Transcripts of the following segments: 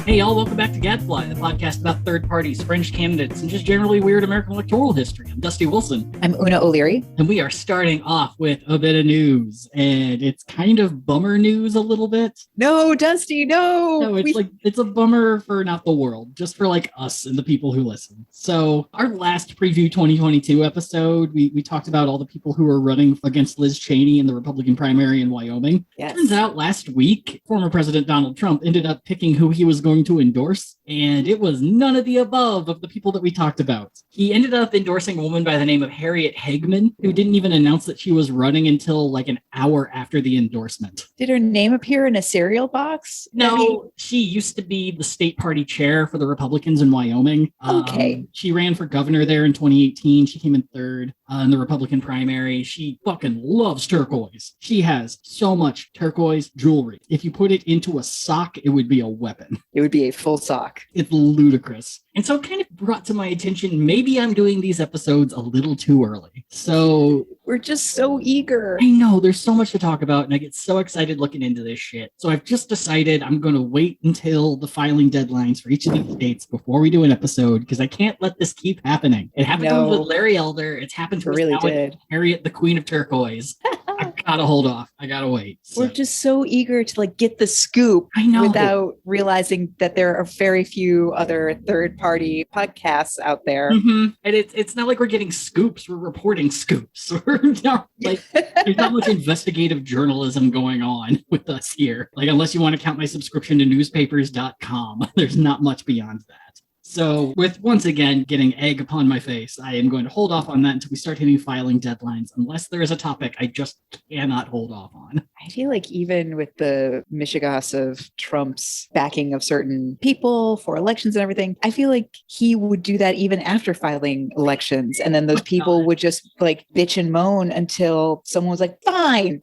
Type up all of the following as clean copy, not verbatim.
Hey, y'all, welcome back to Gadfly, the podcast about third parties, fringe candidates, and just generally weird American electoral history. I'm Dusty Wilson. I'm Una O'Leary. And we are starting off with a bit of news, and it's kind of bummer news a little bit. No, Dusty, no! No, it's a bummer for not the world, just for like us and the people who listen. So our last preview 2022 episode, we talked about all the people who were running against Liz Cheney in the Republican primary in Wyoming. Yes. Turns out last week, former President Donald Trump ended up picking who he was going to endorse, and it was none of the above of the people that we talked about. He ended up endorsing a woman by the name of Harriet Hagman, who didn't even announce that she was running until like an hour after the endorsement. Did her name appear in a cereal box? No, she used to be the state party chair for the Republicans in Wyoming. Okay. She ran for governor there in 2018. She came in third in the Republican primary. She fucking loves turquoise. She has so much turquoise jewelry. If you put it into a sock, it would be a weapon. It would be a full sock. It's ludicrous. And so it kind of brought to my attention, maybe I'm doing these episodes a little too early. So we're just so eager. I know there's so much to talk about, and I get so excited looking into this shit. So I've just decided I'm going to wait until the filing deadlines for each of these states before we do an episode, because I can't let this keep happening. It happened to us with Larry Elder. It's happened to us really now with Harriet, the Queen of Turquoise. I gotta hold off. I gotta wait. So. We're just so eager to like get the scoop. I know. Without realizing that there are very few other third-party podcasts out there. Mm-hmm. And it's not like we're getting scoops. We're reporting scoops. We're not, like, there's not much investigative journalism going on with us here. Like, unless you want to count my subscription to newspapers.com, there's not much beyond that. So with, once again, getting egg upon my face, I am going to hold off on that until we start hitting filing deadlines, unless there is a topic I just cannot hold off on. I feel like even with the mishigas of Trump's backing of certain people for elections and everything, I feel like he would do that even after filing elections. And then those people would just like bitch and moan until someone was like, fine,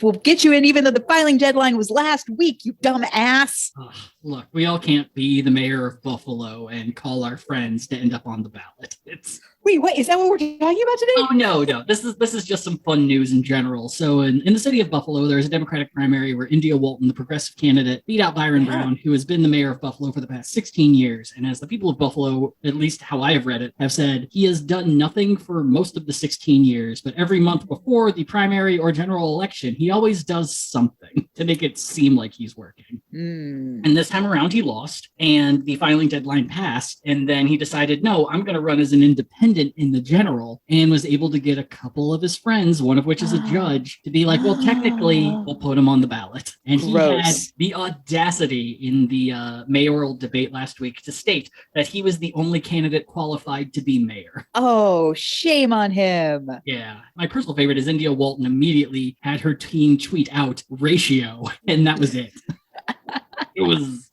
we'll get you in even though the filing deadline was last week, you dumb ass. Look, we all can't be the mayor of Buffalo and call our friends to end up on the ballot. Wait, is that what we're talking about today? Oh, no. This is just some fun news in general. So in the city of Buffalo, there's a Democratic primary where India Walton, the progressive candidate, beat out Byron Brown, who has been the mayor of Buffalo for the past 16 years. And as the people of Buffalo, at least how I have read it, have said, he has done nothing for most of the 16 years. But every month before the primary or general election, he always does something to make it seem like he's working. And this time around, he lost, and the filing deadline passed. And then he decided, no, I'm going to run as an independent in the general, and was able to get a couple of his friends, one of which is a judge, to be like, well, technically we'll put him on the ballot. And he had the audacity in the mayoral debate last week to state that he was the only candidate qualified to be mayor. Oh, shame on him. Yeah. My personal favorite is India Walton immediately had her team tweet out ratio, and that was it. It was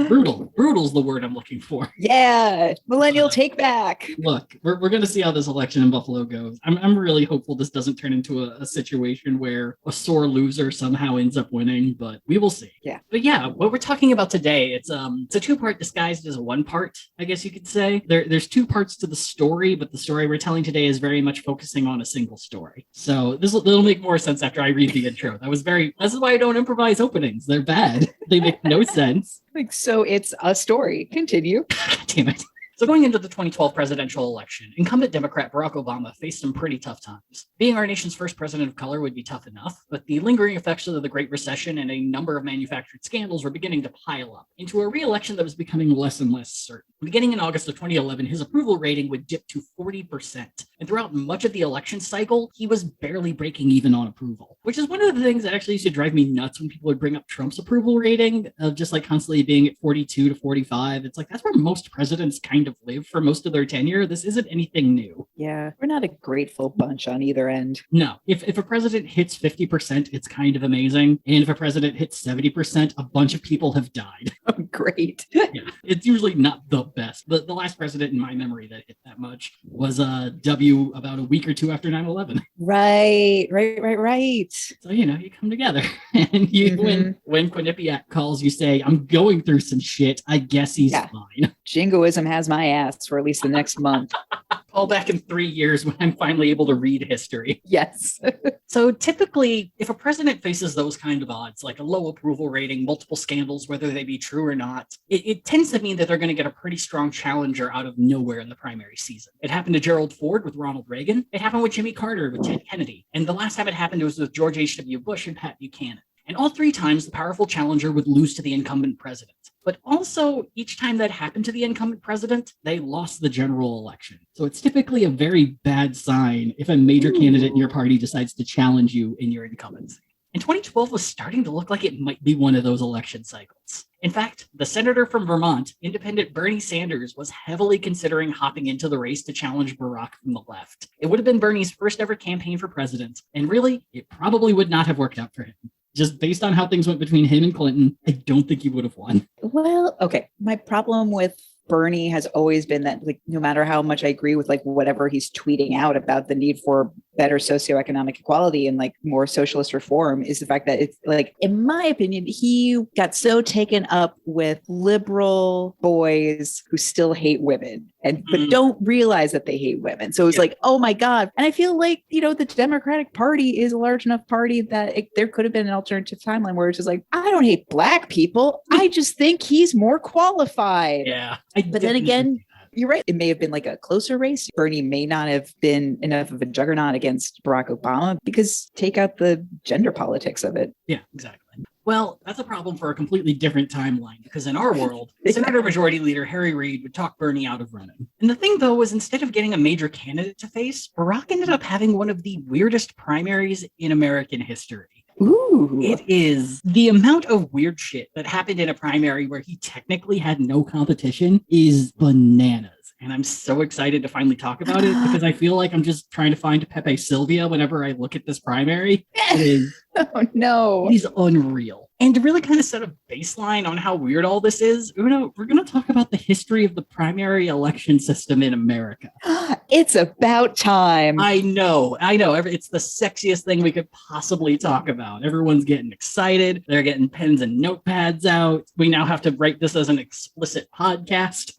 brutal. Brutal's the word I'm looking for. Yeah, millennial take back. Look, we're going to see how this election in Buffalo goes. I'm really hopeful this doesn't turn into a situation where a sore loser somehow ends up winning, but we will see. Yeah. But yeah, what we're talking about today, it's a two-part disguised as a one part, I guess you could say. There's two parts to the story, but the story we're telling today is very much focusing on a single story. So it'll make more sense after I read the intro. This is why I don't improvise openings. They're bad. They make no sense. Like, so it's a story. Continue. Damn it. So going into the 2012 presidential election, incumbent Democrat Barack Obama faced some pretty tough times. Being our nation's first president of color would be tough enough, but the lingering effects of the Great Recession and a number of manufactured scandals were beginning to pile up into a re-election that was becoming less and less certain. Beginning in August of 2011, his approval rating would dip to 40%, and throughout much of the election cycle, he was barely breaking even on approval, which is one of the things that actually used to drive me nuts when people would bring up Trump's approval rating of just like constantly being at 42 to 45. It's like, that's where most presidents kind of live for most of their tenure. This isn't anything new. Yeah, we're not a grateful bunch on either end. No. If a president hits 50%, it's kind of amazing. And if a president hits 70%, a bunch of people have died. Oh, great. Yeah, it's usually not the best. The last president in my memory that hit that much was W about a week or two after 9/11. Right. So, you come together and when Quinnipiac calls, you say, I'm going through some shit. I guess he's fine. Jingoism has my ass for at least the next month. All back in 3 years when I'm finally able to read history. Yes. So typically, if a president faces those kind of odds, like a low approval rating, multiple scandals, whether they be true or not, it tends to mean that they're going to get a pretty strong challenger out of nowhere in the primary season. It happened to Gerald Ford with Ronald Reagan. It happened with Jimmy Carter with Ted Kennedy. And the last time it happened was with George H.W. Bush and Pat Buchanan. And all 3 times, the powerful challenger would lose to the incumbent president. But also, each time that happened to the incumbent president, they lost the general election. So it's typically a very bad sign if a major candidate in your party decides to challenge you in your incumbency. And 2012 was starting to look like it might be one of those election cycles. In fact, the senator from Vermont, independent Bernie Sanders, was heavily considering hopping into the race to challenge Barack from the left. It would have been Bernie's first ever campaign for president, and really, it probably would not have worked out for him. Just based on how things went between him and Clinton, I don't think he would have won. Well, okay. My problem with Bernie has always been that, like, no matter how much I agree with like whatever he's tweeting out about the need for better socioeconomic equality and like more socialist reform, is the fact that it's like, in my opinion, he got so taken up with liberal boys who still hate women but don't realize that they hate women. So it's like, oh my God. And I feel like, the Democratic Party is a large enough party that there could have been an alternative timeline where it's just like, I don't hate Black people. I just think he's more qualified. Yeah. But then again, you're right. It may have been like a closer race. Bernie may not have been enough of a juggernaut against Barack Obama because take out the gender politics of it. Yeah, exactly. Well, that's a problem for a completely different timeline, because in our world, Senator Majority Leader Harry Reid would talk Bernie out of running. And the thing, though, was instead of getting a major candidate to face, Barack ended up having one of the weirdest primaries in American history. Ooh. It is. The amount of weird shit that happened in a primary where he technically had no competition is bananas. And I'm so excited to finally talk about it because I feel like I'm just trying to find Pepe Sylvia whenever I look at this primary. It is. Oh, no. He's unreal. And to really kind of set a baseline on how weird all this is, Una, we're going to talk about the history of the primary election system in America. It's about time. I know. It's the sexiest thing we could possibly talk about. Everyone's getting excited. They're getting pens and notepads out. We now have to write this as an explicit podcast.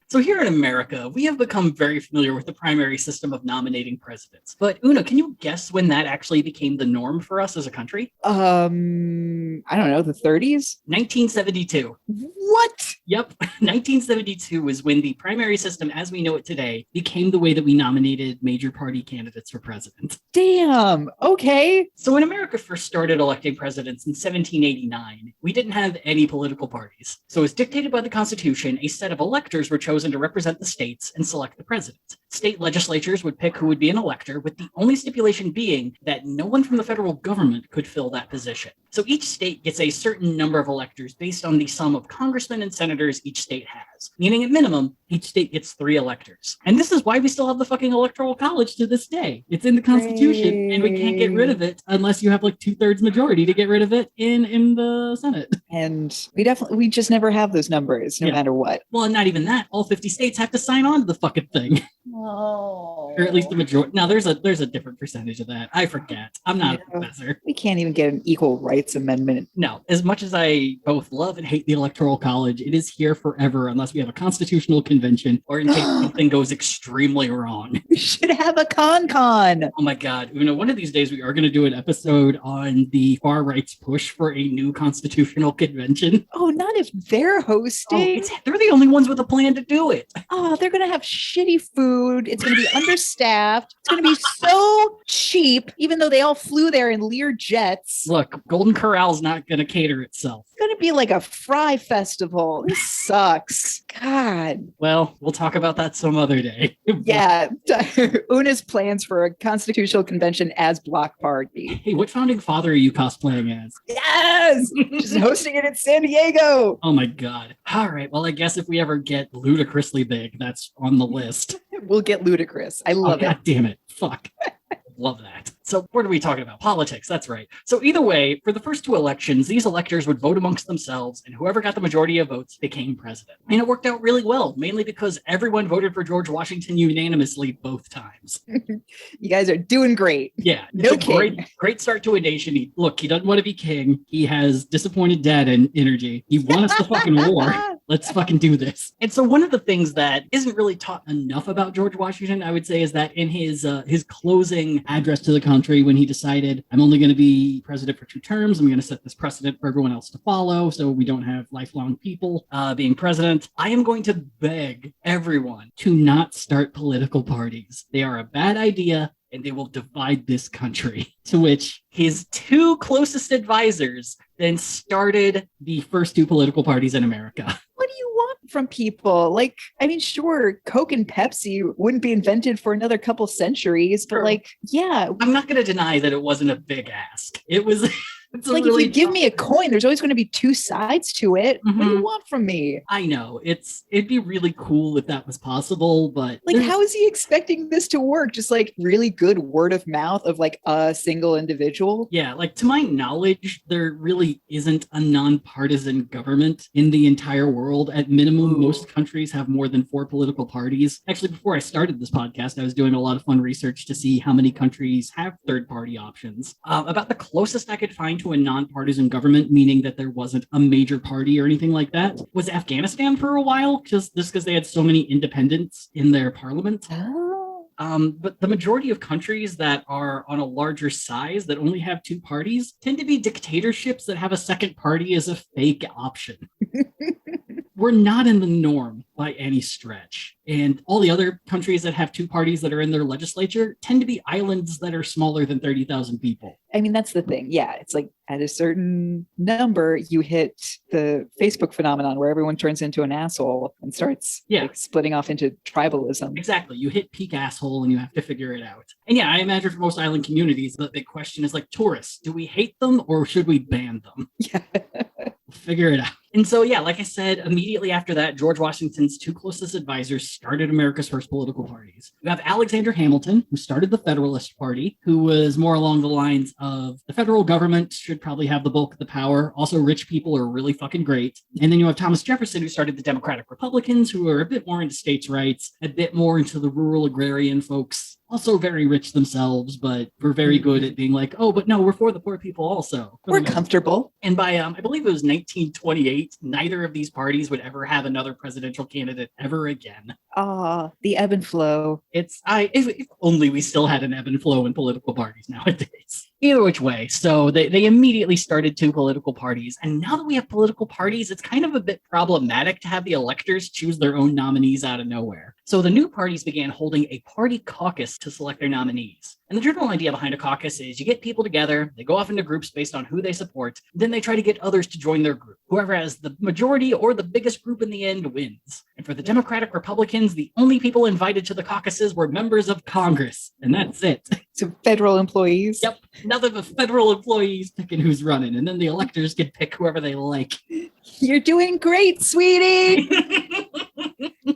So here in America, we have become very familiar with the primary system of nominating presidents. But Una, can you guess when that actually became the norm for us as a country? I don't know, the 30s? 1972. What? Yep. 1972 was when the primary system as we know it today became the way that we nominated major party candidates for president. Damn. Okay. So when America first started electing presidents in 1789, we didn't have any political parties. So as dictated by the Constitution, a set of electors were chosen to represent the states and select the president. State legislatures would pick who would be an elector, with the only stipulation being that no one from the federal government could fill that position. So each state gets a certain number of electors based on the sum of congressmen and senators each state has, meaning at minimum, each state gets 3 electors. And this is why we still have the fucking Electoral College to this day. It's in the Constitution, and we can't get rid of it unless you have like 2/3 majority to get rid of it in the Senate. And we just never have those numbers, no matter what. Well, and not even that. All 50 states have to sign on to the fucking thing. Oh. Or at least the majority. Now, there's a different percentage of that. I forget. I'm not a professor. We can't even get an equal rights amendment. No. As much as I both love and hate the Electoral College, it is here forever unless we have a constitutional convention or in case something goes extremely wrong. We should have a con. Oh my God. One of these days we are going to do an episode on the far right's push for a new constitutional convention. Oh, not if they're hosting. They're the only ones with a plan to do it. Oh, they're going to have shitty food. It's going to be understaffed. It's going to be so cheap, even though they all flew there in Lear jets. Look, Golden Corral's not going to cater itself. It's going to be like a fry festival. This sucks. God. Well, we'll talk about that some other day. Yeah. Una's plans for a constitutional convention as Block Party. Hey, what founding father are you cosplaying as? Yes! Just hosting it in San Diego. Oh my God. All right. Well, I guess if we ever get ludicrously big, that's on the list. We'll get ludicrous. I love it. God damn it. Fuck. Love that. So what are we talking about? Politics. That's right. So either way, for the first 2 elections, these electors would vote amongst themselves, and whoever got the majority of votes became president. And it worked out really well, mainly because everyone voted for George Washington unanimously both times. You guys are doing great. Yeah. No king. Great start to a nation. He doesn't want to be king. He has disappointed dad and energy. He won us the fucking war. Let's fucking do this. And so one of the things that isn't really taught enough about George Washington, I would say, is that in his closing address to the country, when he decided, I'm only going to be president for 2 terms, I'm going to set this precedent for everyone else to follow, so we don't have lifelong people being president. I am going to beg everyone to not start political parties. They are a bad idea, and they will divide this country. To which his 2 closest advisors then started the first 2 political parties in America. What do you want from people? Like, I mean, sure, Coke and Pepsi wouldn't be invented for another couple centuries, but Sure. yeah. I'm not going to deny that it wasn't a big ask. It was... It's like, really if you give me a coin, there's always going to be 2 sides to it. What do you want from me? I know. It'd be really cool if that was possible, but... Like, how is he expecting this to work? Just like really good word of mouth of like a single individual? Yeah, like to my knowledge, there really isn't a nonpartisan government in the entire world. At minimum, most countries have more than 4 political parties. Actually, before I started this podcast, I was doing a lot of fun research to see how many countries have third-party options. About the closest I could find to a nonpartisan government, meaning that there wasn't a major party or anything like that, was Afghanistan for a while, just because they had so many independents in their parliament. But the majority of countries that are on a larger size that only have 2 parties tend to be dictatorships that have a second party as a fake option. We're not in the norm by any stretch. And all the other countries that have 2 parties that are in their legislature tend to be islands that are smaller than 30,000 people. I mean, that's the thing. Yeah, it's like at a certain number, you hit the Facebook phenomenon where everyone turns into an asshole and starts like, splitting off into tribalism. Exactly. You hit peak asshole and you have to figure it out. And yeah, I imagine for most island communities, the big question is like tourists. Do we hate them or should we ban them? Yeah. Figure it out. And so, yeah, like I said, immediately after that, George Washington's 2 closest advisors started America's first political parties. You have Alexander Hamilton, who started the Federalist Party, who was more along the lines of the federal government should probably have the bulk of the power. Also, rich people are really fucking great. And then you have Thomas Jefferson, who started the Democratic Republicans, who are a bit more into states' rights, a bit more into the rural agrarian folks. Also very rich themselves, but we're very good at being like, oh, but no, we're for the poor people also. We're comfortable. And by, I believe it was 1928, neither of these parties would ever have another presidential candidate ever again. The ebb and flow. If only we still had an ebb and flow in political parties nowadays. Either which way. So they immediately started 2 political parties. And now that we have political parties, it's kind of a bit problematic to have the electors choose their own nominees out of nowhere. So the new parties began holding a party caucus to select their nominees. And the general idea behind a caucus is you get people together, they go off into groups based on who they support, then they try to get others to join their group. Whoever has the majority or the biggest group in the end wins. And for the Democratic Republicans, the only people invited to the caucuses were members of Congress. And that's it. So federal employees? Yep. Nothing but federal employees picking who's running. And then the electors can pick whoever they like. You're doing great, sweetie!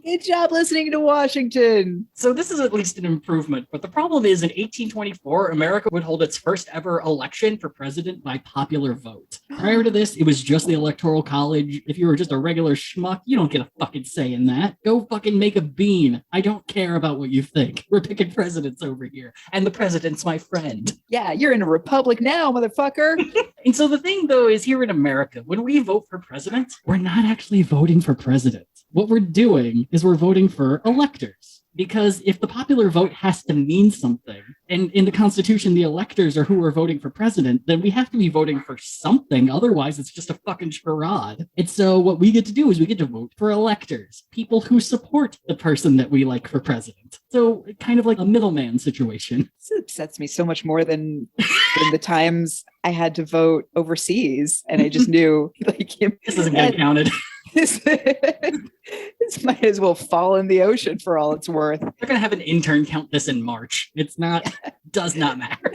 Good job listening to Washington. So this is at least an improvement. But the problem is in 1824, America would hold its first ever election for president by popular vote. Prior to this, it was just the Electoral College. If you were just a regular schmuck, you don't get a fucking say in that. Go fucking make a bean. I don't care about what you think. We're picking presidents over here. And the president's my friend. Yeah, you're in a republic now, motherfucker. And so the thing, though, is here in America, when we vote for president, we're not actually voting for president. What we're doing is we're voting for electors. Because if the popular vote has to mean something, and in the Constitution, the electors are who are voting for president, then we have to be voting for something. Otherwise, it's just a fucking charade. And so what we get to do is we get to vote for electors, people who support the person that we like for president. So kind of like a middleman situation. This upsets me so much more than the times I had to vote overseas. And I just knew, like, this isn't getting counted. This might as well fall in the ocean for all it's worth. They're going to have an intern count this in March. It's not, does not matter.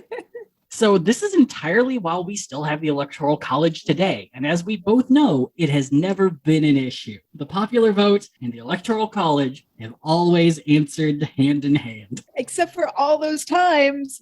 So this is entirely while we still have the Electoral College today. And as we both know, it has never been an issue. The popular vote and the Electoral College have always answered hand in hand. Except for all those times.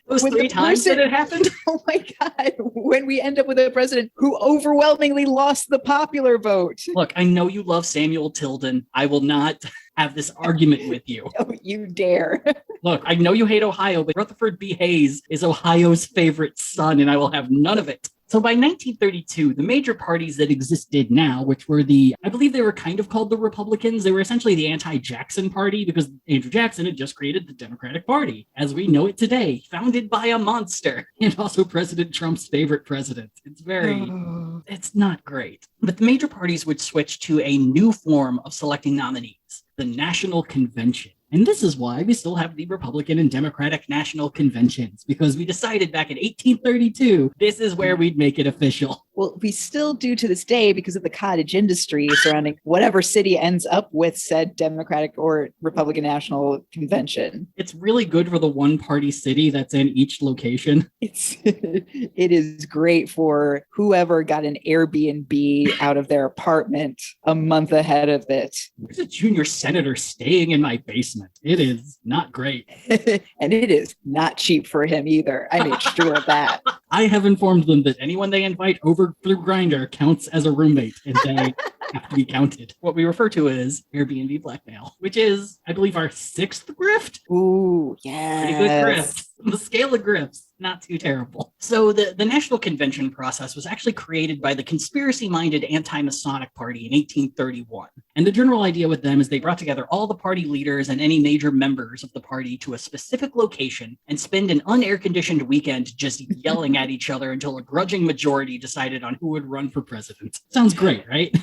Those 3 times that it happened? Oh my God. When we end up with a president who overwhelmingly lost the popular vote. Look, I know you love Samuel Tilden. I will not have this argument with you. Don't you dare. Look, I know you hate Ohio, but Rutherford B. Hayes is Ohio's favorite son, and I will have none of it. So by 1932, the major parties that existed now, which were I believe they were kind of called the Republicans, they were essentially the anti-Jackson party because Andrew Jackson had just created the Democratic Party, as we know it today, founded by a monster, and also President Trump's favorite president. It's not great. But the major parties would switch to a new form of selecting nominees, the National Convention. And this is why we still have the Republican and Democratic National Conventions, because we decided back in 1832, this is where we'd make it official. Well, we still do to this day because of the cottage industry surrounding whatever city ends up with said Democratic or Republican National Convention. It's really good for the one-party city that's in each location. It is great for whoever got an Airbnb out of their apartment a month ahead of it. There's a junior senator staying in my basement. It is not great. And it is not cheap for him either. I made sure of that. I have informed them that anyone they invite over through Grindr counts as a roommate and they have to be counted. What we refer to as Airbnb blackmail, which is, I believe, our 6th grift. Ooh, yeah. Pretty good grift. The scale of grifts, not too terrible. So the National Convention process was actually created by the conspiracy-minded anti-Masonic Party in 1831. And the general idea with them is they brought together all the party leaders and any major members of the party to a specific location and spend an unair-conditioned weekend just yelling at each other until a grudging majority decided on who would run for president. Sounds great, right?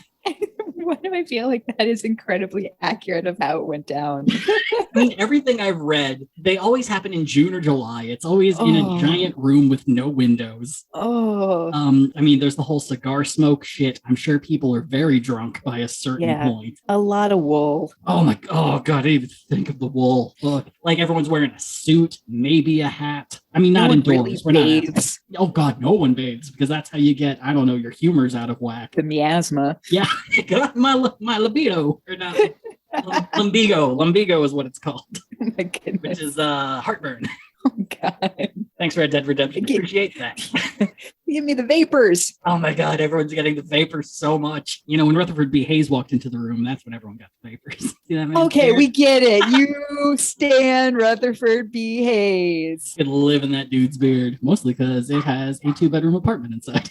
Why do I feel like that is incredibly accurate of how it went down? I mean, everything I've read, they always happen in June or July. It's always in a giant room with no windows. I mean, there's the whole cigar smoke shit. I'm sure people are very drunk by a certain point. A lot of wool. Oh God, I didn't even think of the wool. Look, like everyone's wearing a suit, maybe a hat. I mean, not indoors. Really Oh God, no one bathes because that's how you get, I don't know, your humor's out of whack. The miasma. Yeah, my libido. Or not. Lumbigo is what it's called. Oh my goodness. Which is heartburn. Oh God. Thanks, Red Dead Redemption. Appreciate that. Give me the vapors. Oh my God, everyone's getting the vapors so much. You know, when Rutherford B. Hayes walked into the room, that's when everyone got the vapors. See that, man? Okay, we get it. You stand Rutherford B. Hayes. Could live in that dude's beard, mostly because it has a 2-bedroom apartment inside.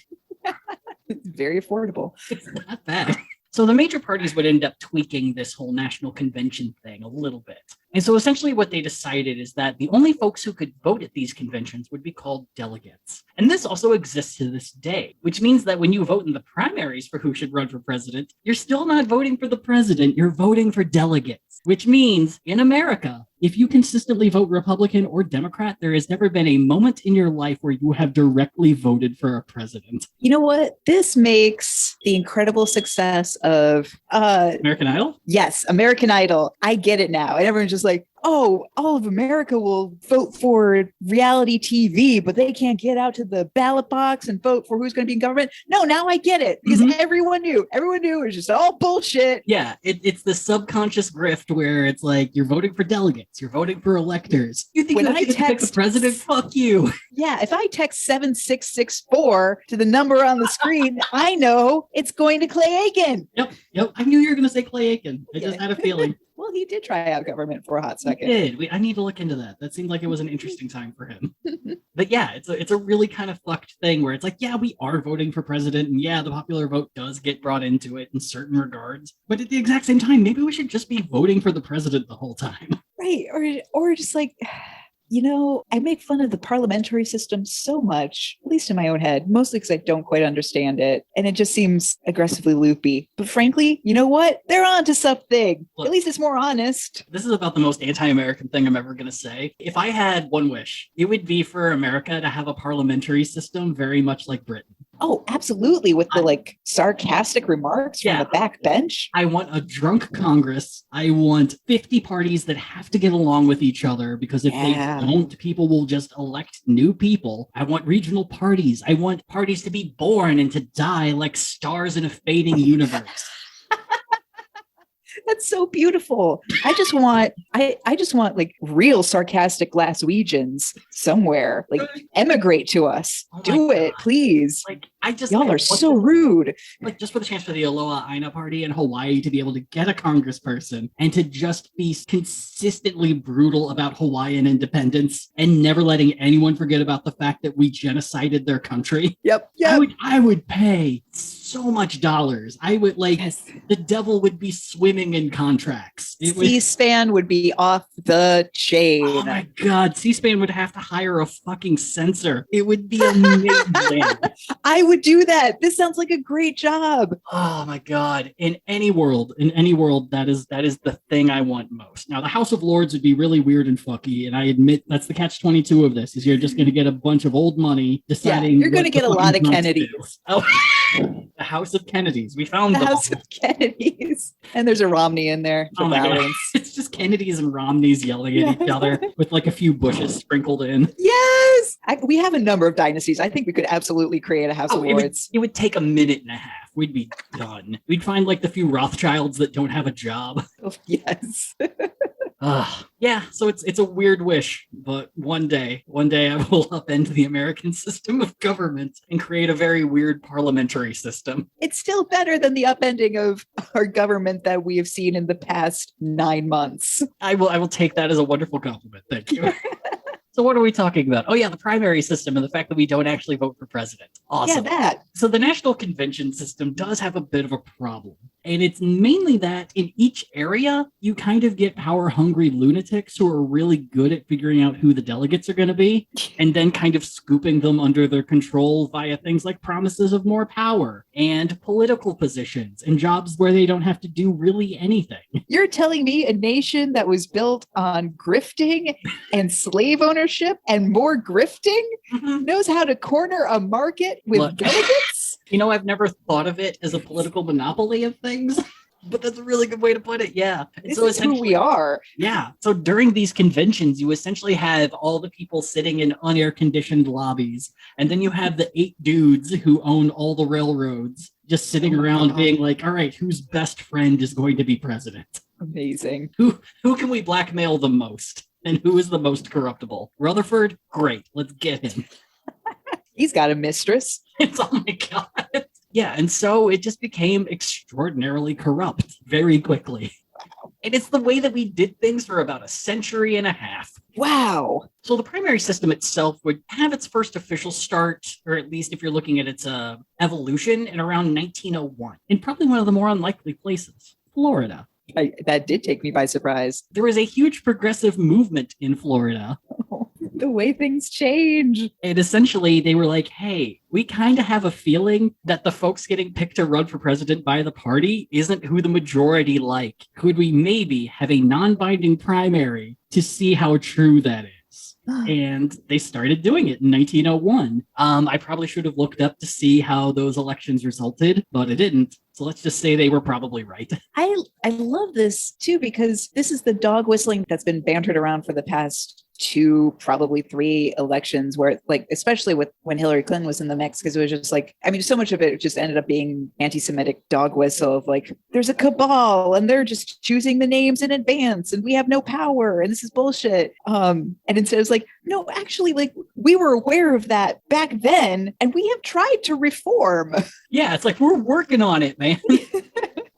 It's very affordable. It's not bad. So the major parties would end up tweaking this whole national convention thing a little bit. And so essentially what they decided is that the only folks who could vote at these conventions would be called delegates. And this also exists to this day, which means that when you vote in the primaries for who should run for president, you're still not voting for the president, you're voting for delegates, which means in America, if you consistently vote Republican or Democrat, there has never been a moment in your life where you have directly voted for a president. You know what? This makes the incredible success of American Idol? Yes, American Idol. I get it now. And everyone's just like, oh, all of America will vote for reality TV, but they can't get out to the ballot box and vote for who's going to be in government. No, now I get it because everyone knew it was just all bullshit. Yeah, it's the subconscious grift where it's like you're voting for delegates, you're voting for electors. You think I text the president? Fuck you. Yeah, if I text 7664 to the number on the screen, I know it's going to Clay Aiken. Yep. I knew you were going to say Clay Aiken. I just had a feeling. Well, he did try out government for a hot second. He did. I need to look into that. That seemed like it was an interesting time for him. But yeah, it's a really kind of fucked thing where it's like, yeah, we are voting for president, and yeah, the popular vote does get brought into it in certain regards. But at the exact same time, maybe we should just be voting for the president the whole time. Right. Or just like, you know, I make fun of the parliamentary system so much, at least in my own head, mostly because I don't quite understand it. And it just seems aggressively loopy. But frankly, you know what? They're onto something. Look, at least it's more honest. This is about the most anti-American thing I'm ever going to say. If I had one wish, it would be for America to have a parliamentary system very much like Britain. Oh, absolutely. With the sarcastic remarks from the back bench. I want a drunk Congress. I want 50 parties that have to get along with each other because if they don't, people will just elect new people. I want regional parties. I want parties to be born and to die like stars in a fading universe. That's so beautiful. I just want like real sarcastic Glaswegians somewhere. Like emigrate to us. Oh my Do it, God. please. Like, I just Y'all are so rude. like just for the chance for the Aloha Aina Party in Hawaii to be able to get a congressperson and to just be consistently brutal about Hawaiian independence and never letting anyone forget about the fact that we genocided their country. Yep. I would pay so much dollars. I would Yes. the devil would be swimming in contracts. It would, C-SPAN would be off the chain. oh my God, C-SPAN would have to hire a fucking censor. It would be amazing. I would do that. This sounds like a great job. Oh my God. In any world, that is the thing I want most. Now, the House of Lords would be really weird and fucky, and I admit that's the catch-22 of this, is you're just going to get a bunch of old money deciding. You're going to get a lot of Kennedys. Oh, the House of Kennedys. We found The them House all. of Kennedys. And there's a Romney in there for Oh my God. balance. It's just Kennedys and Romneys yelling at each other with like a few bushes sprinkled in. Yes. We have a number of dynasties. I think we could absolutely create a House of Lords. It would take a minute and a half. We'd be done. We'd find like the few Rothschilds that don't have a job. Oh, yes. Yeah, so it's a weird wish, but one day I will upend the American system of government and create a very weird parliamentary system. It's still better than the upending of our government that we have seen in the past 9 months. I will take that as a wonderful compliment. Thank you. So what are we talking about? Oh yeah, the primary system and the fact that we don't actually vote for president. Awesome. Yeah, that. So the national convention system does have a bit of a problem. And it's mainly that in each area, you kind of get power-hungry lunatics who are really good at figuring out who the delegates are going to be, and then kind of scooping them under their control via things like promises of more power and political positions and jobs where they don't have to do really anything. You're telling me a nation that was built on grifting and slave ownership and more grifting knows how to corner a market with delegates? You know, I've never thought of it as a political monopoly of things, but that's a really good way to put it. Yeah. This is who we are. Yeah. So during these conventions, you essentially have all the people sitting in unair conditioned lobbies. And then you have the 8 dudes who own all the railroads just sitting around being like, all right, whose best friend is going to be president? Amazing. Who can we blackmail the most? And who is the most corruptible? Rutherford? Great. Let's get him. He's got a mistress. Oh my God. Yeah, and so it just became extraordinarily corrupt very quickly. And it's the way that we did things for about a century and a half. Wow. So the primary system itself would have its first official start, or at least if you're looking at its evolution, in around 1901, in probably one of the more unlikely places, Florida. That did take me by surprise. There was a huge progressive movement in Florida. The way things change. And essentially, they were like, hey, we kind of have a feeling that the folks getting picked to run for president by the party isn't who the majority like. Could we maybe have a non-binding primary to see how true that is? And they started doing it in 1901. I probably should have looked up to see how those elections resulted, but I didn't. So let's just say they were probably right. I love this too, because this is the dog whistling that's been bantered around for the past 2, probably 3 elections, where like, especially with when Hillary Clinton was in the mix, because it was just like, I mean, so much of it just ended up being anti-Semitic dog whistle of like, there's a cabal and they're just choosing the names in advance and we have no power and this is bullshit. And instead it was like, no, actually, like we were aware of that back then and we have tried to reform. Yeah, it's like, we're working on it, man.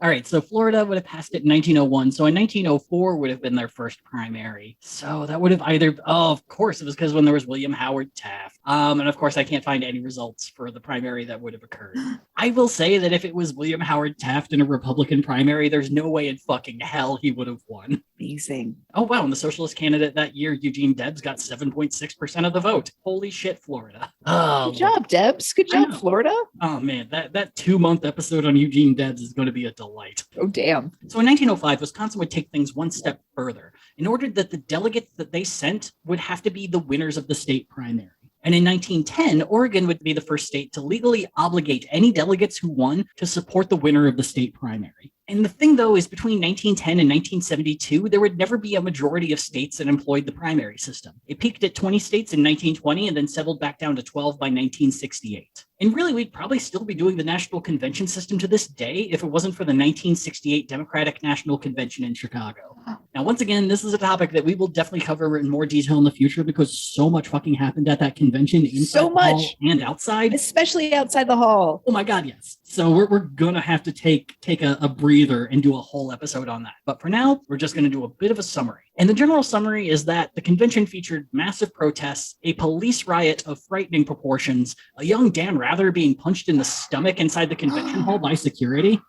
All right, so Florida would have passed it in 1901. So in 1904 would have been their first primary. So that would have of course, it was because when there was William Howard Taft. And of course, I can't find any results for the primary that would have occurred. I will say that if it was William Howard Taft in a Republican primary, there's no way in fucking hell he would have won. Amazing. Oh, wow. And the socialist candidate that year, Eugene Debs, got 7.6% of the vote. Holy shit, Florida. Oh, good job, Debs. Good job, Florida. Oh, man, that 2-month episode on Eugene Debs is going to be a delight. Oh, damn. So in 1905, Wisconsin would take things one step further in order that the delegates that they sent would have to be the winners of the state primary. And in 1910, Oregon would be the first state to legally obligate any delegates who won to support the winner of the state primary. And the thing, though, is between 1910 and 1972, there would never be a majority of states that employed the primary system. It peaked at 20 states in 1920 and then settled back down to 12 by 1968. And really, we'd probably still be doing the national convention system to this day if it wasn't for the 1968 Democratic National Convention in Chicago. Now, once again, this is a topic that we will definitely cover in more detail in the future because so much fucking happened at that convention, inside So much. the hall and outside. Especially outside the hall. Oh my God, yes. So we're going to have to take a breather and do a whole episode on that. But for now, we're just going to do a bit of a summary. And the general summary is that the convention featured massive protests, a police riot of frightening proportions, a young Dan Rather being punched in the stomach inside the convention hall by security.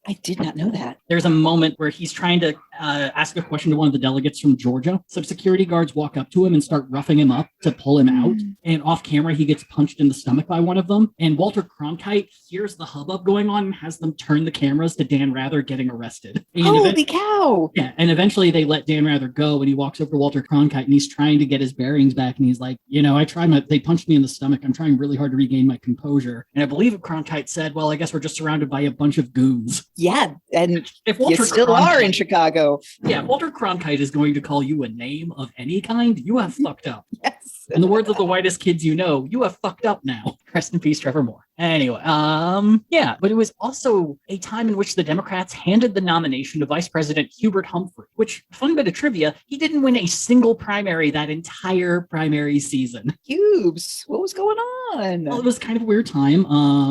I did not know that. There's a moment where he's trying to ask a question to one of the delegates from Georgia. Some security guards walk up to him and start roughing him up to pull him out. And off camera, he gets punched in the stomach by one of them. And Walter Cronkite hears the hubbub going on and has them turn the cameras to Dan Rather getting arrested. And holy cow! Yeah, and eventually they let Dan Rather go, and he walks over to Walter Cronkite and he's trying to get his bearings back. And he's like, they punched me in the stomach. I'm trying really hard to regain my composure. And I believe Cronkite said, well, I guess we're just surrounded by a bunch of goons. Yeah, and if you still are in Chicago. Yeah, Walter Cronkite is going to call you a name of any kind. You have fucked up. Yes. In the words of the whitest kids you know, you have fucked up now. Rest in peace, Trevor Moore. Anyway, but it was also a time in which the Democrats handed the nomination to Vice President Hubert Humphrey, which, fun bit of trivia, he didn't win a single primary that entire primary season. Hubes, what was going on? Well, it was kind of a weird time.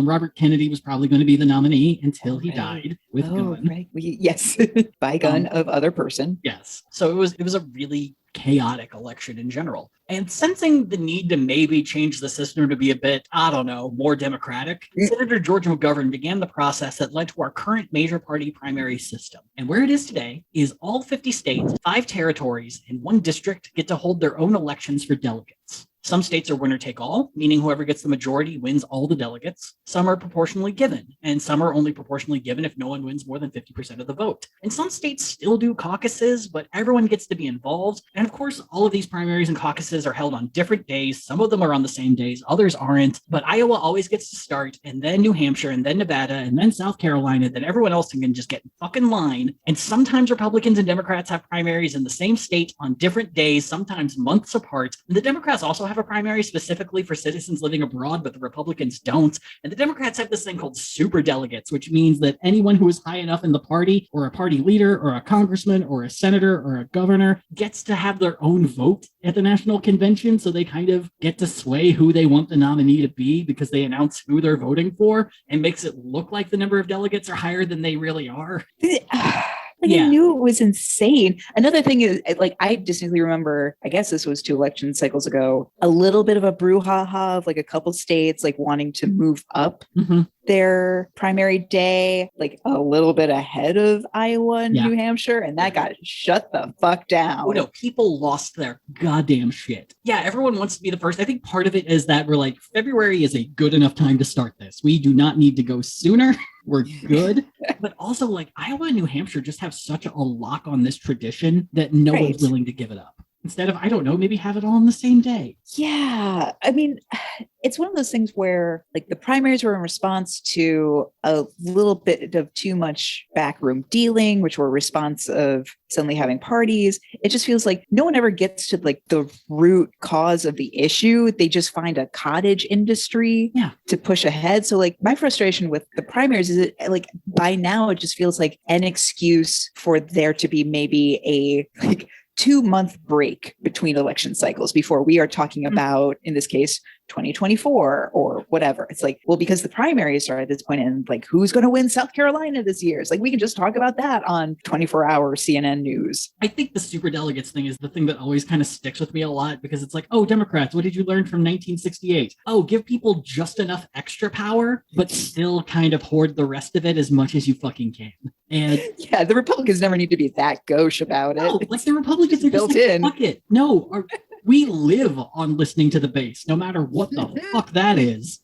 Robert Kennedy was probably going to be the nominee until he died with gun. Right. Yes, by gun of other person. Yes. So it was a really chaotic election in general. And sensing the need to maybe change the system to be a bit, more democratic, Senator George McGovern began the process that led to our current major party primary system. And where it is today is all 50 states, 5 territories, and 1 district get to hold their own elections for delegates. Some states are winner take all, meaning whoever gets the majority wins all the delegates. Some are proportionally given, and some are only proportionally given if no one wins more than 50% of the vote. And some states still do caucuses, but everyone gets to be involved. And of course, all of these primaries and caucuses are held on different days. Some of them are on the same days, others aren't. But Iowa always gets to start, and then New Hampshire, and then Nevada, and then South Carolina. Then everyone else can just get in fucking line. And sometimes Republicans and Democrats have primaries in the same state on different days, sometimes months apart. And the Democrats also have a primary specifically for citizens living abroad, but the Republicans don't. And the Democrats have this thing called super delegates, which means that anyone who is high enough in the party, or a party leader, or a congressman, or a senator, or a governor, gets to have their own vote at the national convention. So they kind of get to sway who they want the nominee to be because they announce who they're voting for and makes it look like the number of delegates are higher than they really are. I knew it was insane. Another thing is, I distinctly remember, I guess this was 2 election cycles ago, a little bit of a brouhaha of a couple states wanting to move up their primary day, a little bit ahead of Iowa and New Hampshire, and that got shut the fuck down. Oh no, people lost their goddamn shit. Yeah, everyone wants to be the first. I think part of it is that we're February is a good enough time to start this. We do not need to go sooner. We're good. But also Iowa and New Hampshire just have such a lock on this tradition that no one's willing to give it up. Instead of, maybe have it all on the same day. Yeah. I mean, it's one of those things where the primaries were in response to a little bit of too much backroom dealing, which were a response of suddenly having parties. It just feels like no one ever gets to the root cause of the issue. They just find a cottage industry to push ahead. So my frustration with the primaries is by now it just feels like an excuse for there to be maybe a 2-month break between election cycles before we are talking about, in this case, 2024 or whatever. It's because the primaries are at this point, and who's going to win South Carolina this year? It's we can just talk about that on 24-hour CNN news. I think the super delegates thing is the thing that always kind of sticks with me a lot because it's Democrats, what did you learn from 1968? Oh, give people just enough extra power, but still kind of hoard the rest of it as much as you fucking can. And yeah, the Republicans never need to be that gauche about it. No, the Republicans are built just in. Fuck it. No, we live on listening to the base, no matter what the fuck that is.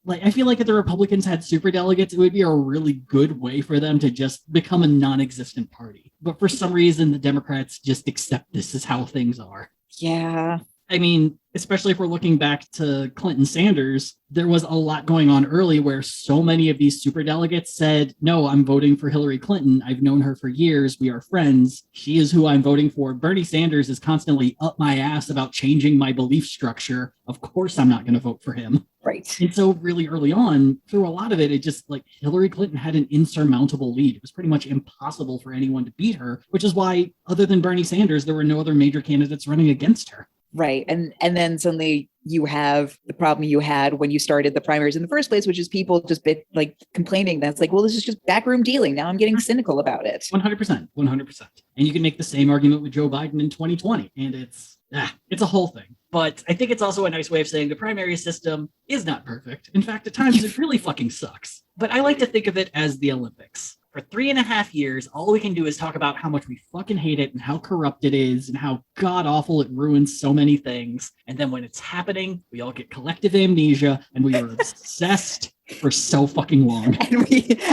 I feel if the Republicans had super delegates, it would be a really good way for them to just become a non-existent party. But for some reason, the Democrats just accept this is how things are. Yeah. I mean, Especially if we're looking back to Clinton Sanders, there was a lot going on early where so many of these superdelegates said, no, I'm voting for Hillary Clinton. I've known her for years. We are friends. She is who I'm voting for. Bernie Sanders is constantly up my ass about changing my belief structure. Of course, I'm not going to vote for him. Right. And so really early on, through a lot of it, it just like Hillary Clinton had an insurmountable lead. It was pretty much impossible for anyone to beat her, which is why, other than Bernie Sanders, there were no other major candidates running against her. Right. And then suddenly you have the problem you had when you started the primaries in the first place, which is people just like complaining. That's like, well, this is just backroom dealing. Now I'm getting cynical about it. 100%. 100%. And you can make the same argument with Joe Biden in 2020. And it's a whole thing. But I think it's also a nice way of saying the primary system is not perfect. In fact, at times it really fucking sucks. But I like to think of it as the Olympics. For 3.5 years, all we can do is talk about how much we fucking hate it and how corrupt it is and how god awful it ruins so many things. And then when it's happening, we all get collective amnesia and we are obsessed for so fucking long.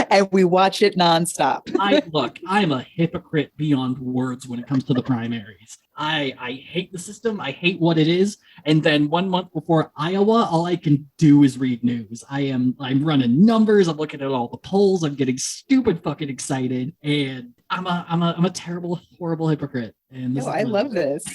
And we watch it nonstop. I'm a hypocrite beyond words when it comes to the primaries. I hate the system. I hate what it is. And then 1 month before Iowa, all I can do is read news. I'm running numbers. I'm looking at all the polls. I'm getting stupid fucking excited. And I'm a terrible, horrible hypocrite. And I love this.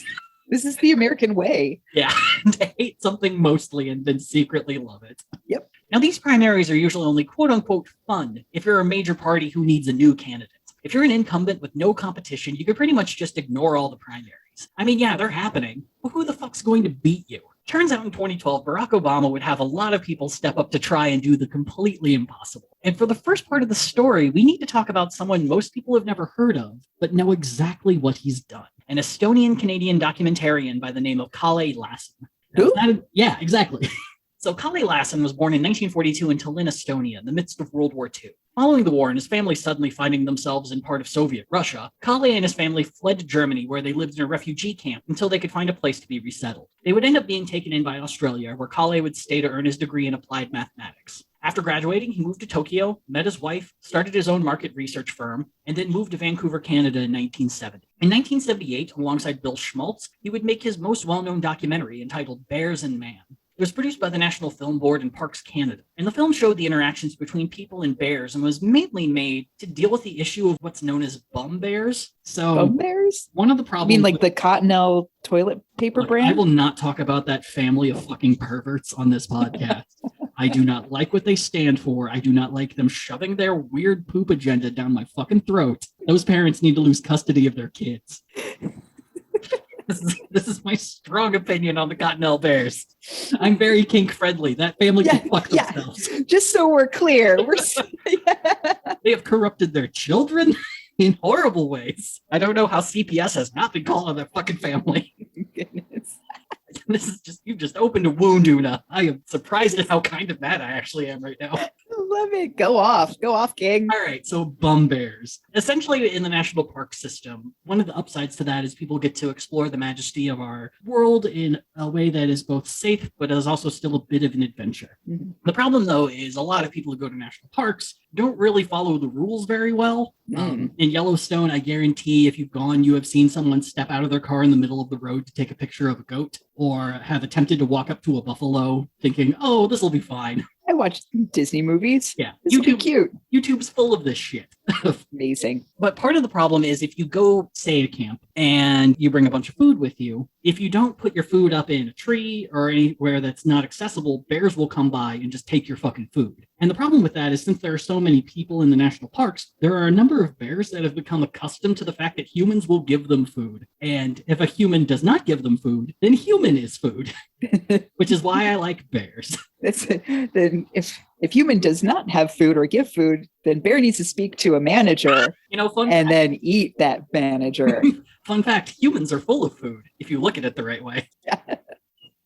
This is the American way. Yeah, to hate something mostly and then secretly love it. Yep. Now, these primaries are usually only quote unquote fun if you're a major party who needs a new candidate. If you're an incumbent with no competition, you could pretty much just ignore all the primaries. I mean, yeah, they're happening, but who the fuck's going to beat you? Turns out in 2012, Barack Obama would have a lot of people step up to try and do the completely impossible. And for the first part of the story, we need to talk about someone most people have never heard of, but know exactly what he's done. An Estonian-Canadian documentarian by the name of Kalle Lassen. Who? Yeah, exactly. So Kalle Lassen was born in 1942 in Tallinn, Estonia, in the midst of World War II. Following the war and his family suddenly finding themselves in part of Soviet Russia, Kalle and his family fled to Germany, where they lived in a refugee camp until they could find a place to be resettled. They would end up being taken in by Australia, where Kalle would stay to earn his degree in applied mathematics. After graduating, he moved to Tokyo, met his wife, started his own market research firm, and then moved to Vancouver, Canada in 1970. In 1978, alongside Bill Schmaltz, he would make his most well-known documentary entitled Bears and Man. It was produced by the National Film Board and Parks Canada, and the film showed the interactions between people and bears and was mainly made to deal with the issue of what's known as bum bears. So, bum bears? One of the problems... You mean like the Cottonelle toilet paper brand? I will not talk about that family of fucking perverts on this podcast. I do not like what they stand for. I do not like them shoving their weird poop agenda down my fucking throat. Those parents need to lose custody of their kids. This is my strong opinion on the Cottonelle Bears. I'm very kink friendly. That family can fuck themselves. Just so we're clear, They have corrupted their children in horrible ways. I don't know how CPS has not been calling their fucking family. Goodness. This is just, you've just opened a wound, Una. I am surprised at how kind of mad I actually am right now. Love it. Go off, King. All right, so bum bears. Essentially, in the national park system, one of the upsides to that is people get to explore the majesty of our world in a way that is both safe, but is also still a bit of an adventure. Mm-hmm. The problem, though, is a lot of people who go to national parks don't really follow the rules very well. In Yellowstone, I guarantee if you've gone, you have seen someone step out of their car in the middle of the road to take a picture of a goat, or have attempted to walk up to a buffalo thinking, oh, this will be fine. I watch Disney movies. Yeah. This would be cute. YouTube's full of this shit. Amazing. But part of the problem is if you go, say, to camp and you bring a bunch of food with you, if you don't put your food up in a tree or anywhere that's not accessible, bears will come by and just take your fucking food. And the problem with that is since there are so many people in the national parks, there are a number of bears that have become accustomed to the fact that humans will give them food. And if a human does not give them food, then human is food, which is why I like bears. Then if human does not have food or give food, then bear needs to speak to a manager, then eat that manager. Fun fact, humans are full of food if you look at it the right way.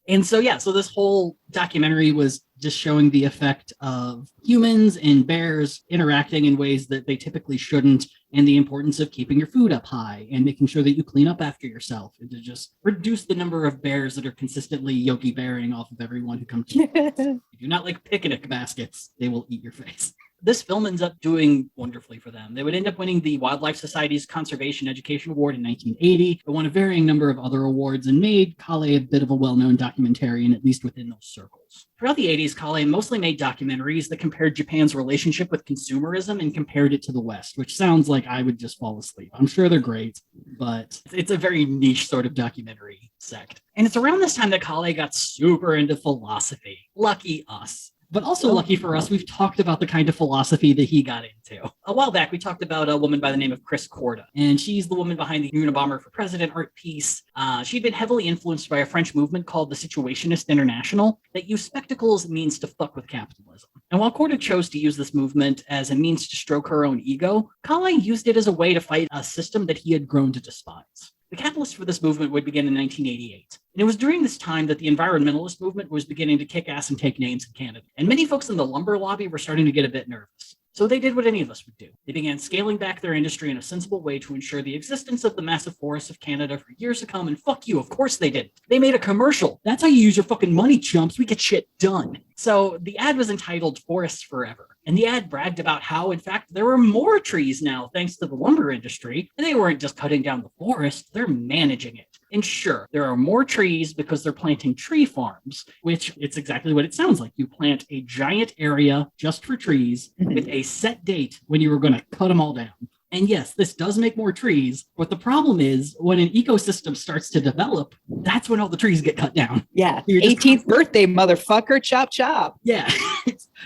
And so this whole documentary was just showing the effect of humans and bears interacting in ways that they typically shouldn't, and the importance of keeping your food up high and making sure that you clean up after yourself, and to just reduce the number of bears that are consistently Yogi Bearing off of everyone who comes to you. If you do not like picnic baskets, they will eat your face. this film ends up doing wonderfully for them. They would end up winning the Wildlife Society's Conservation Education Award in 1980. It won a varying number of other awards and made Kale a bit of a well-known documentarian, at least within those circles. Throughout the 80s, Kale mostly made documentaries that compared Japan's relationship with consumerism and compared it to the West, which sounds like I would just fall asleep. I'm sure they're great, but it's a very niche sort of documentary sect. And it's around this time that Kale got super into philosophy. Lucky us. But also lucky for us, we've talked about the kind of philosophy that he got into. A while back, we talked about a woman by the name of Chris Corda, and she's the woman behind the Unabomber for President art piece. She'd been heavily influenced by a French movement called the Situationist International that used spectacles as means to fuck with capitalism. And while Corda chose to use this movement as a means to stroke her own ego, Kale used it as a way to fight a system that he had grown to despise. The catalyst for this movement would begin in 1988. And it was during this time that the environmentalist movement was beginning to kick ass and take names in Canada. And many folks in the lumber lobby were starting to get a bit nervous. So they did what any of us would do. They began scaling back their industry in a sensible way to ensure the existence of the massive forests of Canada for years to come. And fuck you, of course they did. They made a commercial. That's how you use your fucking money, chumps. We get shit done. So the ad was entitled Forests Forever. And the ad bragged about how, in fact, there were more trees now thanks to the lumber industry. And they weren't just cutting down the forest, they're managing it. And sure, there are more trees because they're planting tree farms, which it's exactly what it sounds like. You plant a giant area just for trees with a set date when you were going to cut them all down. And yes, this does make more trees, but the problem is when an ecosystem starts to develop, that's when all the trees get cut down. Yeah, 18th birthday, motherfucker, chop, chop. Yeah,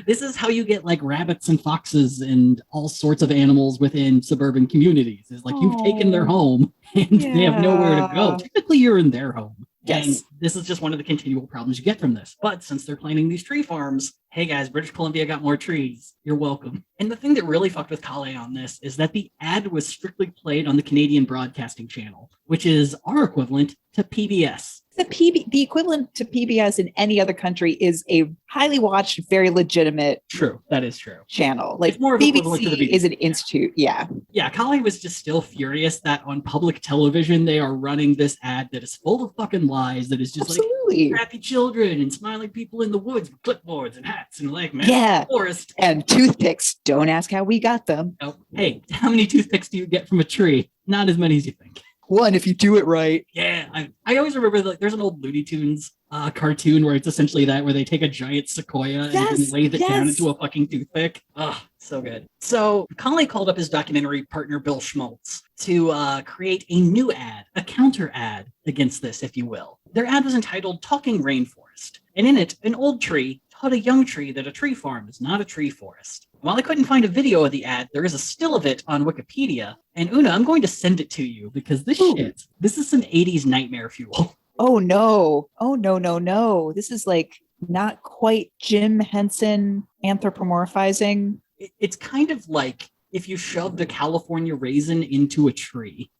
this is how you get like rabbits and foxes and all sorts of animals within suburban communities. It's like you've taken their home and they have nowhere to go. Technically, you're in their home. Yes. And this is just one of the continual problems you get from this. But since they're planting these tree farms, hey guys, British Columbia got more trees. You're welcome. And the thing that really fucked with Kale on this is that the ad was strictly played on the Canadian Broadcasting Channel, which is our equivalent to PBS. The equivalent to PBS in any other country is a highly watched, very legitimate. True, that is true. Channel. Like it's more of equivalent to the BBC. Is an institute. Yeah. Yeah, Kale was just still furious that on public television they are running this ad that is full of fucking lies. That is just like happy children and smiling people in the woods with clipboards and hats and like man, forest and toothpicks. Don't ask how we got them. Oh, hey, how many toothpicks do you get from a tree? Not as many as you think. One if you do it right. Yeah, I always remember like there's an old Looney Tunes cartoon where it's essentially that where they take a giant sequoia and then lathe it down into a fucking toothpick. Oh, so good. So Kale called up his documentary partner Bill Schmaltz to create a new ad, a counter ad against this, if you will. Their ad was entitled Talking Rainforest, and in it, an old tree taught a young tree that a tree farm is not a tree forest. While I couldn't find a video of the ad, there is a still of it on Wikipedia. And Una, I'm going to send it to you because this is some 80s nightmare fuel. Oh, no. Oh, no. This is like not quite Jim Henson anthropomorphizing. It's kind of like if you shoved a California raisin into a tree.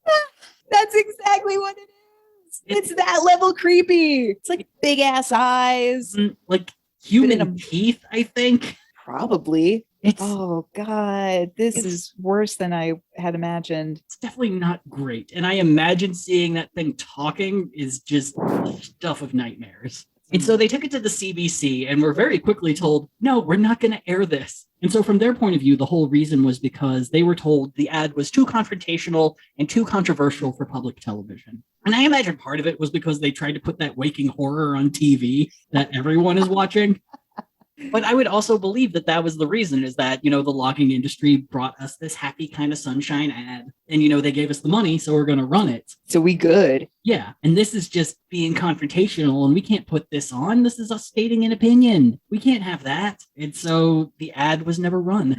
That's exactly what it is. It's that level creepy. It's like big ass eyes. Like human teeth, I think. Probably. Oh God, this is worse than I had imagined. It's definitely not great. And I imagine seeing that thing talking is just stuff of nightmares. And so they took it to the CBC and were very quickly told, no, we're not going to air this. And so from their point of view, the whole reason was because they were told the ad was too confrontational and too controversial for public television. And I imagine part of it was because they tried to put that waking horror on TV that everyone is watching. But I would also believe that that was the reason, is that, the logging industry brought us this happy kind of sunshine ad. And, they gave us the money, so we're going to run it. So we good. Yeah. And this is just being confrontational, and we can't put this on. This is us stating an opinion. We can't have that. And so the ad was never run,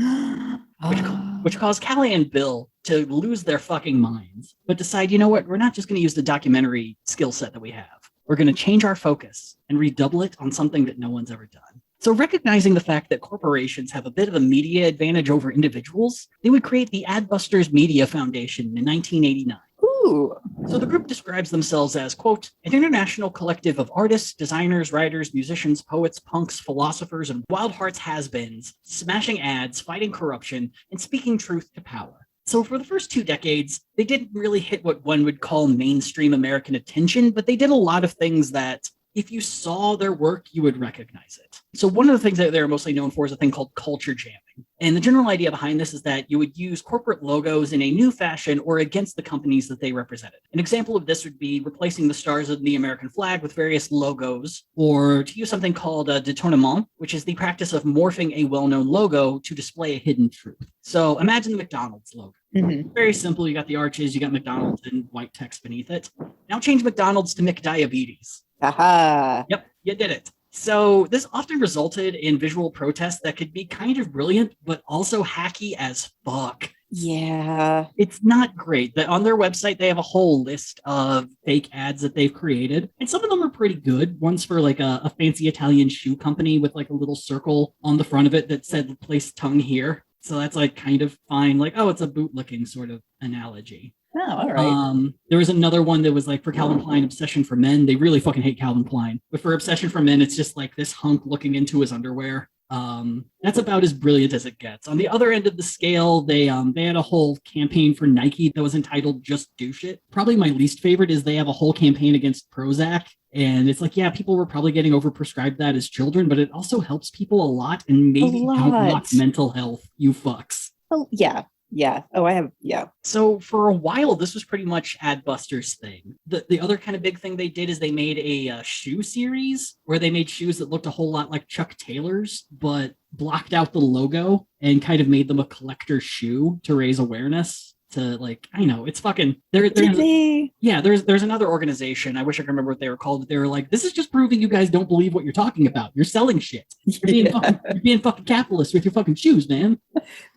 which caused Kale and Bill to lose their fucking minds, but decide, you know what? We're not just going to use the documentary skill set that we have. We're going to change our focus and redouble it on something that no one's ever done. So recognizing the fact that corporations have a bit of a media advantage over individuals, they would create the Adbusters Media Foundation in 1989. Ooh. So the group describes themselves as, quote, an international collective of artists, designers, writers, musicians, poets, punks, philosophers, and wild hearts has-beens, smashing ads, fighting corruption, and speaking truth to power. So for the first 2 decades, they didn't really hit what one would call mainstream American attention, but they did a lot of things that if you saw their work, you would recognize it. So one of the things that they're mostly known for is a thing called culture jamming. And the general idea behind this is that you would use corporate logos in a new fashion or against the companies that they represented. An example of this would be replacing the stars of the American flag with various logos, or to use something called a détournement, which is the practice of morphing a well-known logo to display a hidden truth. So imagine the McDonald's logo. Very simple. You got the arches, you got McDonald's and white text beneath it. Now change McDonald's to McDiabetes. Aha. Yep, you did it. So this often resulted in visual protests that could be kind of brilliant, but also hacky as fuck. Yeah. It's not great. On their website, they have a whole list of fake ads that they've created. And some of them are pretty good. One's for like a fancy Italian shoe company with like a little circle on the front of it that said place tongue here. So that's like kind of fine. Like, oh, it's a bootlicking sort of analogy. Oh, all right. There was another one that was like for Calvin Klein, Obsession for Men. They really fucking hate Calvin Klein. But for Obsession for Men, it's just like this hunk looking into his underwear. That's about as brilliant as it gets. On the other end of the scale, they had a whole campaign for Nike that was entitled Just Do Shit. Probably my least favorite is they have a whole campaign against Prozac. And it's like, yeah, people were probably getting overprescribed that as children, but it also helps people a lot and maybe don't want mental health, you fucks. Oh, yeah. Yeah. Oh, I have. Yeah. So for a while, this was pretty much Adbusters' thing. The other kind of big thing they did is they made a shoe series where they made shoes that looked a whole lot like Chuck Taylor's, but blocked out the logo and kind of made them a collector's shoe to raise awareness. To like, I know it's fucking there's another organization. I wish I could remember what they were called. They were like, this is just proving you guys don't believe what you're talking about. You're selling shit. You're being fucking capitalist with your fucking shoes, man.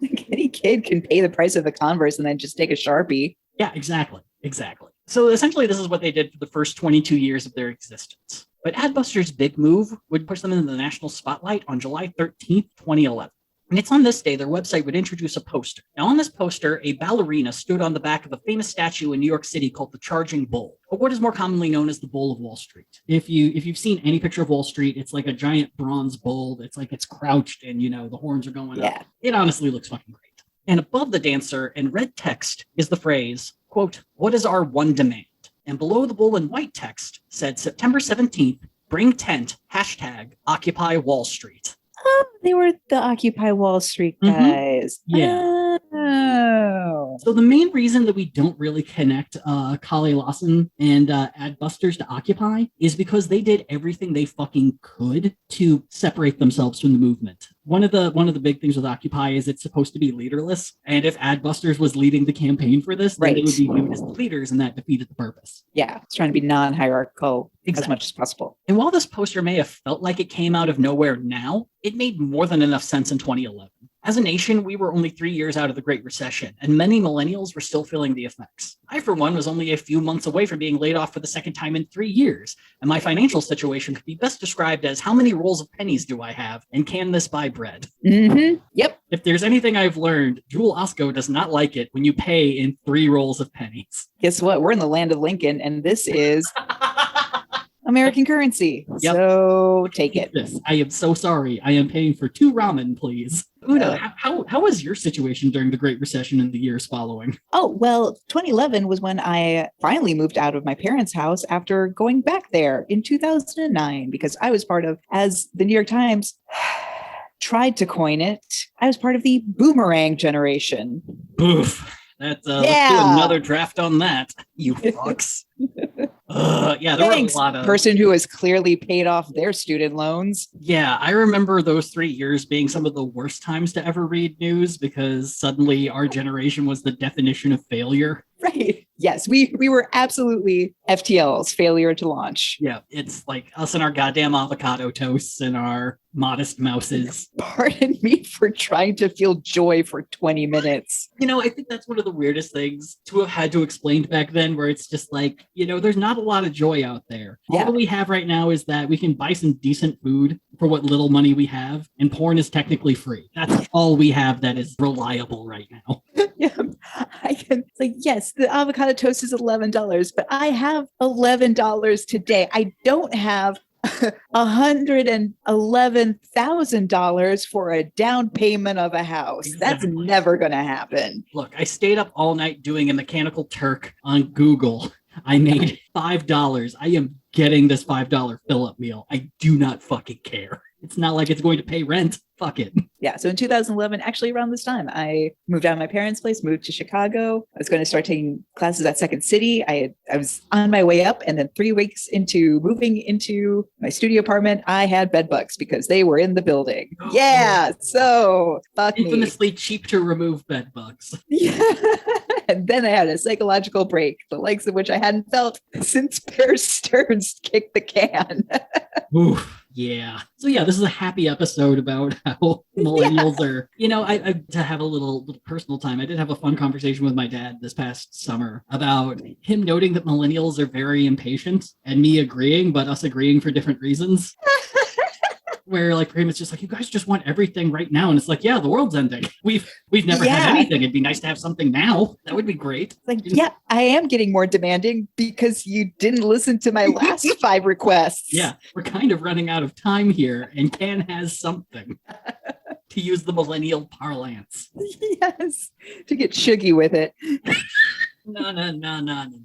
Like any kid can pay the price of a Converse and then just take a Sharpie. Yeah, exactly. So essentially, this is what they did for the first 22 years of their existence. But Adbusters' big move would push them into the national spotlight on July 13th, 2011. And it's on this day their website would introduce a poster. Now, on this poster, a ballerina stood on the back of a famous statue in New York City called the Charging Bull, or what is more commonly known as the Bull of Wall Street. If you've seen any picture of Wall Street, it's like a giant bronze bull. It's like it's crouched and, the horns are going up. It honestly looks fucking great. And above the dancer, in red text, is the phrase, quote, "What is our one demand?" And below the bull in white text said, September 17th, bring tent, #Occupy Wall Street. Oh, they were the Occupy Wall Street guys. Yeah. Oh. So the main reason that we don't really connect Kale Lawson and Adbusters to Occupy is because they did everything they fucking could to separate themselves from the movement. One of the big things with Occupy is it's supposed to be leaderless. And if Adbusters was leading the campaign for this, then they would be viewed as the leaders, and that defeated the purpose. Yeah, it's trying to be non-hierarchical as much as possible. And while this poster may have felt like it came out of nowhere now, it made more than enough sense in 2011. As a nation, we were only 3 years out of the Great Recession, and many millennials were still feeling the effects. I, for one, was only a few months away from being laid off for the second time in 3 years, and my financial situation could be best described as how many rolls of pennies do I have, and can this buy bread? Mm-hmm. Yep. If there's anything I've learned, Jewel Osco does not like it when you pay in 3 rolls of pennies. Guess what? We're in the land of Lincoln, and this is American currency. Yep. So take it. Yes, I am so sorry. I am paying for 2 ramen, please. Una, how was your situation during the Great Recession and the years following? Oh, well, 2011 was when I finally moved out of my parents' house after going back there in 2009, because I was part of, as the New York Times tried to coin it, I was part of the boomerang generation. Oof. Let's do another draft on that, you fucks. There were a lot of person who has clearly paid off their student loans. Yeah, I remember those 3 years being some of the worst times to ever read news because suddenly our generation was the definition of failure. Right. Yes, we were absolutely FTL's failure to launch. Yeah, it's like us and our goddamn avocado toasts and our modest mouses. Pardon me for trying to feel joy for 20 minutes. I think that's one of the weirdest things to have had to explain back then, where it's just like, there's not a lot of joy out there. Yeah. All that we have right now is that we can buy some decent food for what little money we have, and porn is technically free. That's all we have that is reliable right now. Yeah, I can yes, the avocado toast is $11, but I have $11 today. I don't have $111,000 for a down payment of a house. Exactly. That's never going to happen. Look, I stayed up all night doing a mechanical Turk on Google. I made $5. I am getting this $5 fill-up meal. I do not fucking care. It's not like it's going to pay rent. Fuck it. Yeah. So in 2011, actually around this time, I moved out of my parents' place, moved to Chicago. I was going to start taking classes at Second City. I was on my way up, and then 3 weeks into moving into my studio apartment, I had bed bugs because they were in the building. Yeah. So fuck me. Infamously cheap to remove bed bugs. Yeah. And then I had a psychological break, the likes of which I hadn't felt since Bear Stearns kicked the can. Oof. Yeah. So yeah, this is a happy episode about how millennials are, I to have a little personal time. I did have a fun conversation with my dad this past summer about him noting that millennials are very impatient and me agreeing, but us agreeing for different reasons. Where like for him, it's just like, you guys just want everything right now. And it's like, yeah, the world's ending. We've never had anything. It'd be nice to have something now. That would be great. Like, yeah, I am getting more demanding because you didn't listen to my last 5 requests. Yeah, we're kind of running out of time here, and Can has something. To use the millennial parlance. Yes, to get shuggy with it. No.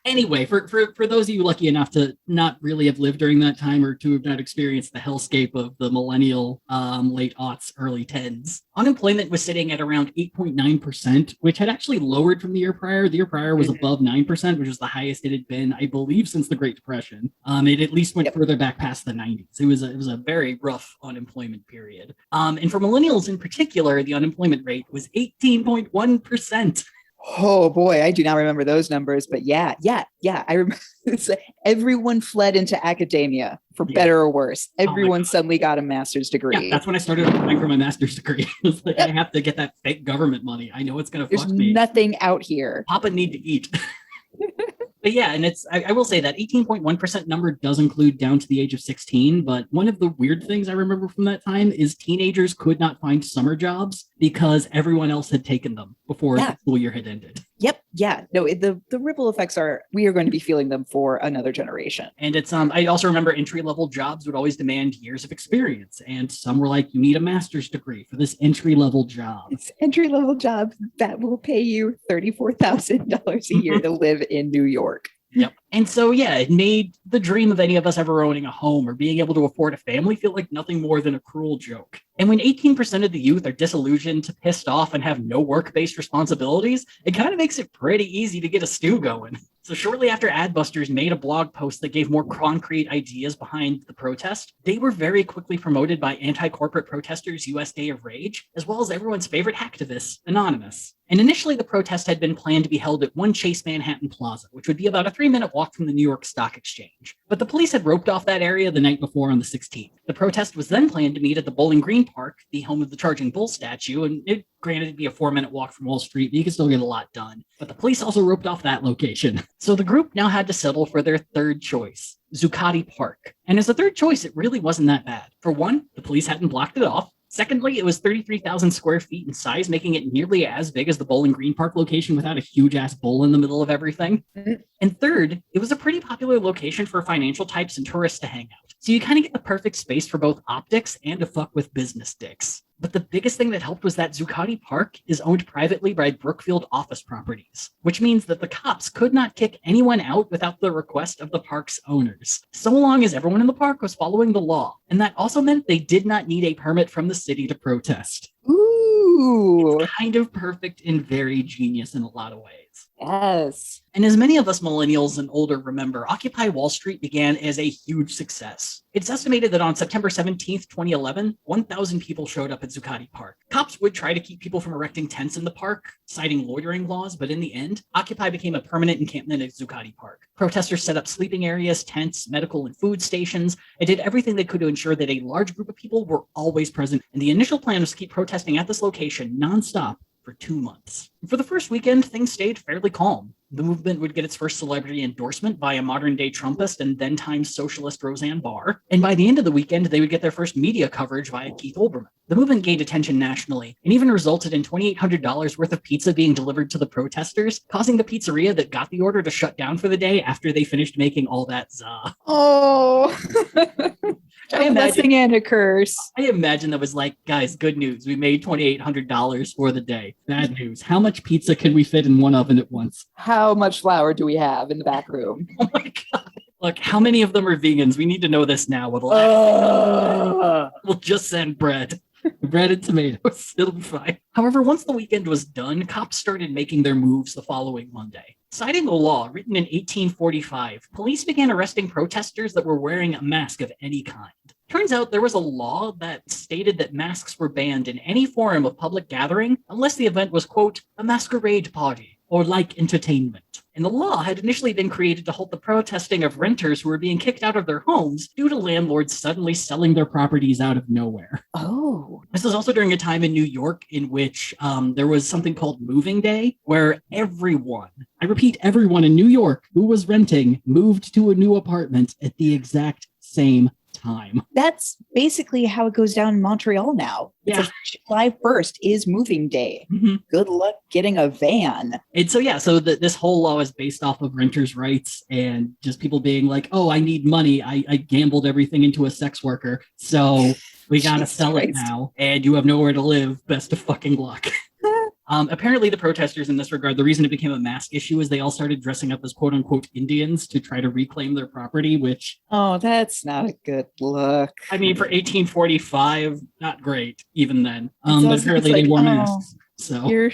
Anyway, for those of you lucky enough to not really have lived during that time or to have not experienced the hellscape of the millennial late aughts, early tens, unemployment was sitting at around 8.9%, which had actually lowered from the year prior. The year prior was above 9%, which was the highest it had been, I believe, since the Great Depression. It at least went further back past the 90s. It was a very rough unemployment period. And for millennials in particular, the unemployment rate was 18.1%. Oh boy, I do not remember those numbers, but yeah. I remember everyone fled into academia for better or worse. Everyone suddenly got a master's degree. Yeah, that's when I started applying for my master's degree. It was like, I have to get that fake government money. I know it's going to fuck me. There's nothing out here. Papa need to eat. But yeah, and I will say that 18.1% number does include down to the age of 16. But one of the weird things I remember from that time is teenagers could not find summer jobs because everyone else had taken them before the school year had ended. Yep. Yeah. No, the ripple effects we are going to be feeling them for another generation. And it's I also remember entry-level jobs would always demand years of experience. And some were like, you need a master's degree for this entry-level job. It's entry-level job that will pay you $34,000 a year to live in New York. Yep. And so, yeah, it made the dream of any of us ever owning a home or being able to afford a family feel like nothing more than a cruel joke. And when 18% of the youth are disillusioned, pissed off, and have no work-based responsibilities, it kind of makes it pretty easy to get a stew going. So shortly after Adbusters made a blog post that gave more concrete ideas behind the protest, they were very quickly promoted by anti-corporate protesters US Day of Rage, as well as everyone's favorite hacktivist, Anonymous. And initially, the protest had been planned to be held at One Chase Manhattan Plaza, which would be about a 3-minute walk from the New York Stock Exchange. But the police had roped off that area the night before on the 16th. The protest was then planned to meet at the Bowling Green Park, the home of the Charging Bull statue, and it granted it'd be a 4-minute walk from Wall Street, but you could still get a lot done. But the police also roped off that location. So the group now had to settle for their third choice, Zuccotti Park. And as a third choice, it really wasn't that bad. For one, the police hadn't blocked it off. Secondly, it was 33,000 square feet in size, making it nearly as big as the Bowling Green Park location without a huge-ass bull in the middle of everything. And third, it was a pretty popular location for financial types and tourists to hang out. So you kind of get the perfect space for both optics and to fuck with business dicks. But the biggest thing that helped was that Zuccotti Park is owned privately by Brookfield Office Properties, which means that the cops could not kick anyone out without the request of the park's owners, so long as everyone in the park was following the law. And that also meant they did not need a permit from the city to protest. Ooh. It's kind of perfect and very genius in a lot of ways. Yes. And as many of us millennials and older remember, Occupy Wall Street began as a huge success. It's estimated that on September 17th, 2011, 1,000 people showed up at Zuccotti Park. Cops would try to keep people from erecting tents in the park, citing loitering laws, but in the end, Occupy became a permanent encampment at Zuccotti Park. Protesters set up sleeping areas, tents, medical and food stations, and did everything they could to ensure that a large group of people were always present. And the initial plan was to keep protesting at this location nonstop for 2 months. For the first weekend, things stayed fairly calm. The movement would get its first celebrity endorsement by a modern-day Trumpist and then-Times socialist Roseanne Barr. And by the end of the weekend, they would get their first media coverage via Keith Olbermann. The movement gained attention nationally and even resulted in $2,800 worth of pizza being delivered to the protesters, causing the pizzeria that got the order to shut down for the day after they finished making all that za. Oh, a blessing and a curse. I imagine that was like, guys, good news. We made $2,800 for the day. Bad news. How much pizza can we fit in one oven at once? How much flour do we have in the back room? Oh my God. Look, how many of them are vegans? We need to know this now. We'll just send bread. Bread and tomatoes. It'll be fine. However, once the weekend was done, cops started making their moves the following Monday. Citing a law written in 1845, police began arresting protesters that were wearing a mask of any kind. Turns out there was a law that stated that masks were banned in any form of public gathering unless the event was, quote, a masquerade party or like entertainment. And the law had initially been created to halt the protesting of renters who were being kicked out of their homes due to landlords suddenly selling their properties out of nowhere. Oh. This was also during a time in New York in which there was something called moving day, where everyone, I repeat, everyone in New York who was renting moved to a new apartment at the exact same time. That's basically how it goes down in Montreal now. Yeah. It's like July 1st is moving day. Mm-hmm. Good luck getting a van. And so, this whole law is based off of renters' rights and just people being like, oh, I need money. I gambled everything into a sex worker. So we got to sell it now. And you have nowhere to live. Best of fucking luck. Apparently, the protesters in this regard, the reason it became a mask issue is they all started dressing up as quote unquote Indians to try to reclaim their property, which. Oh, that's not a good look. I mean, for 1845, not great, even then. But apparently they wore masks. So.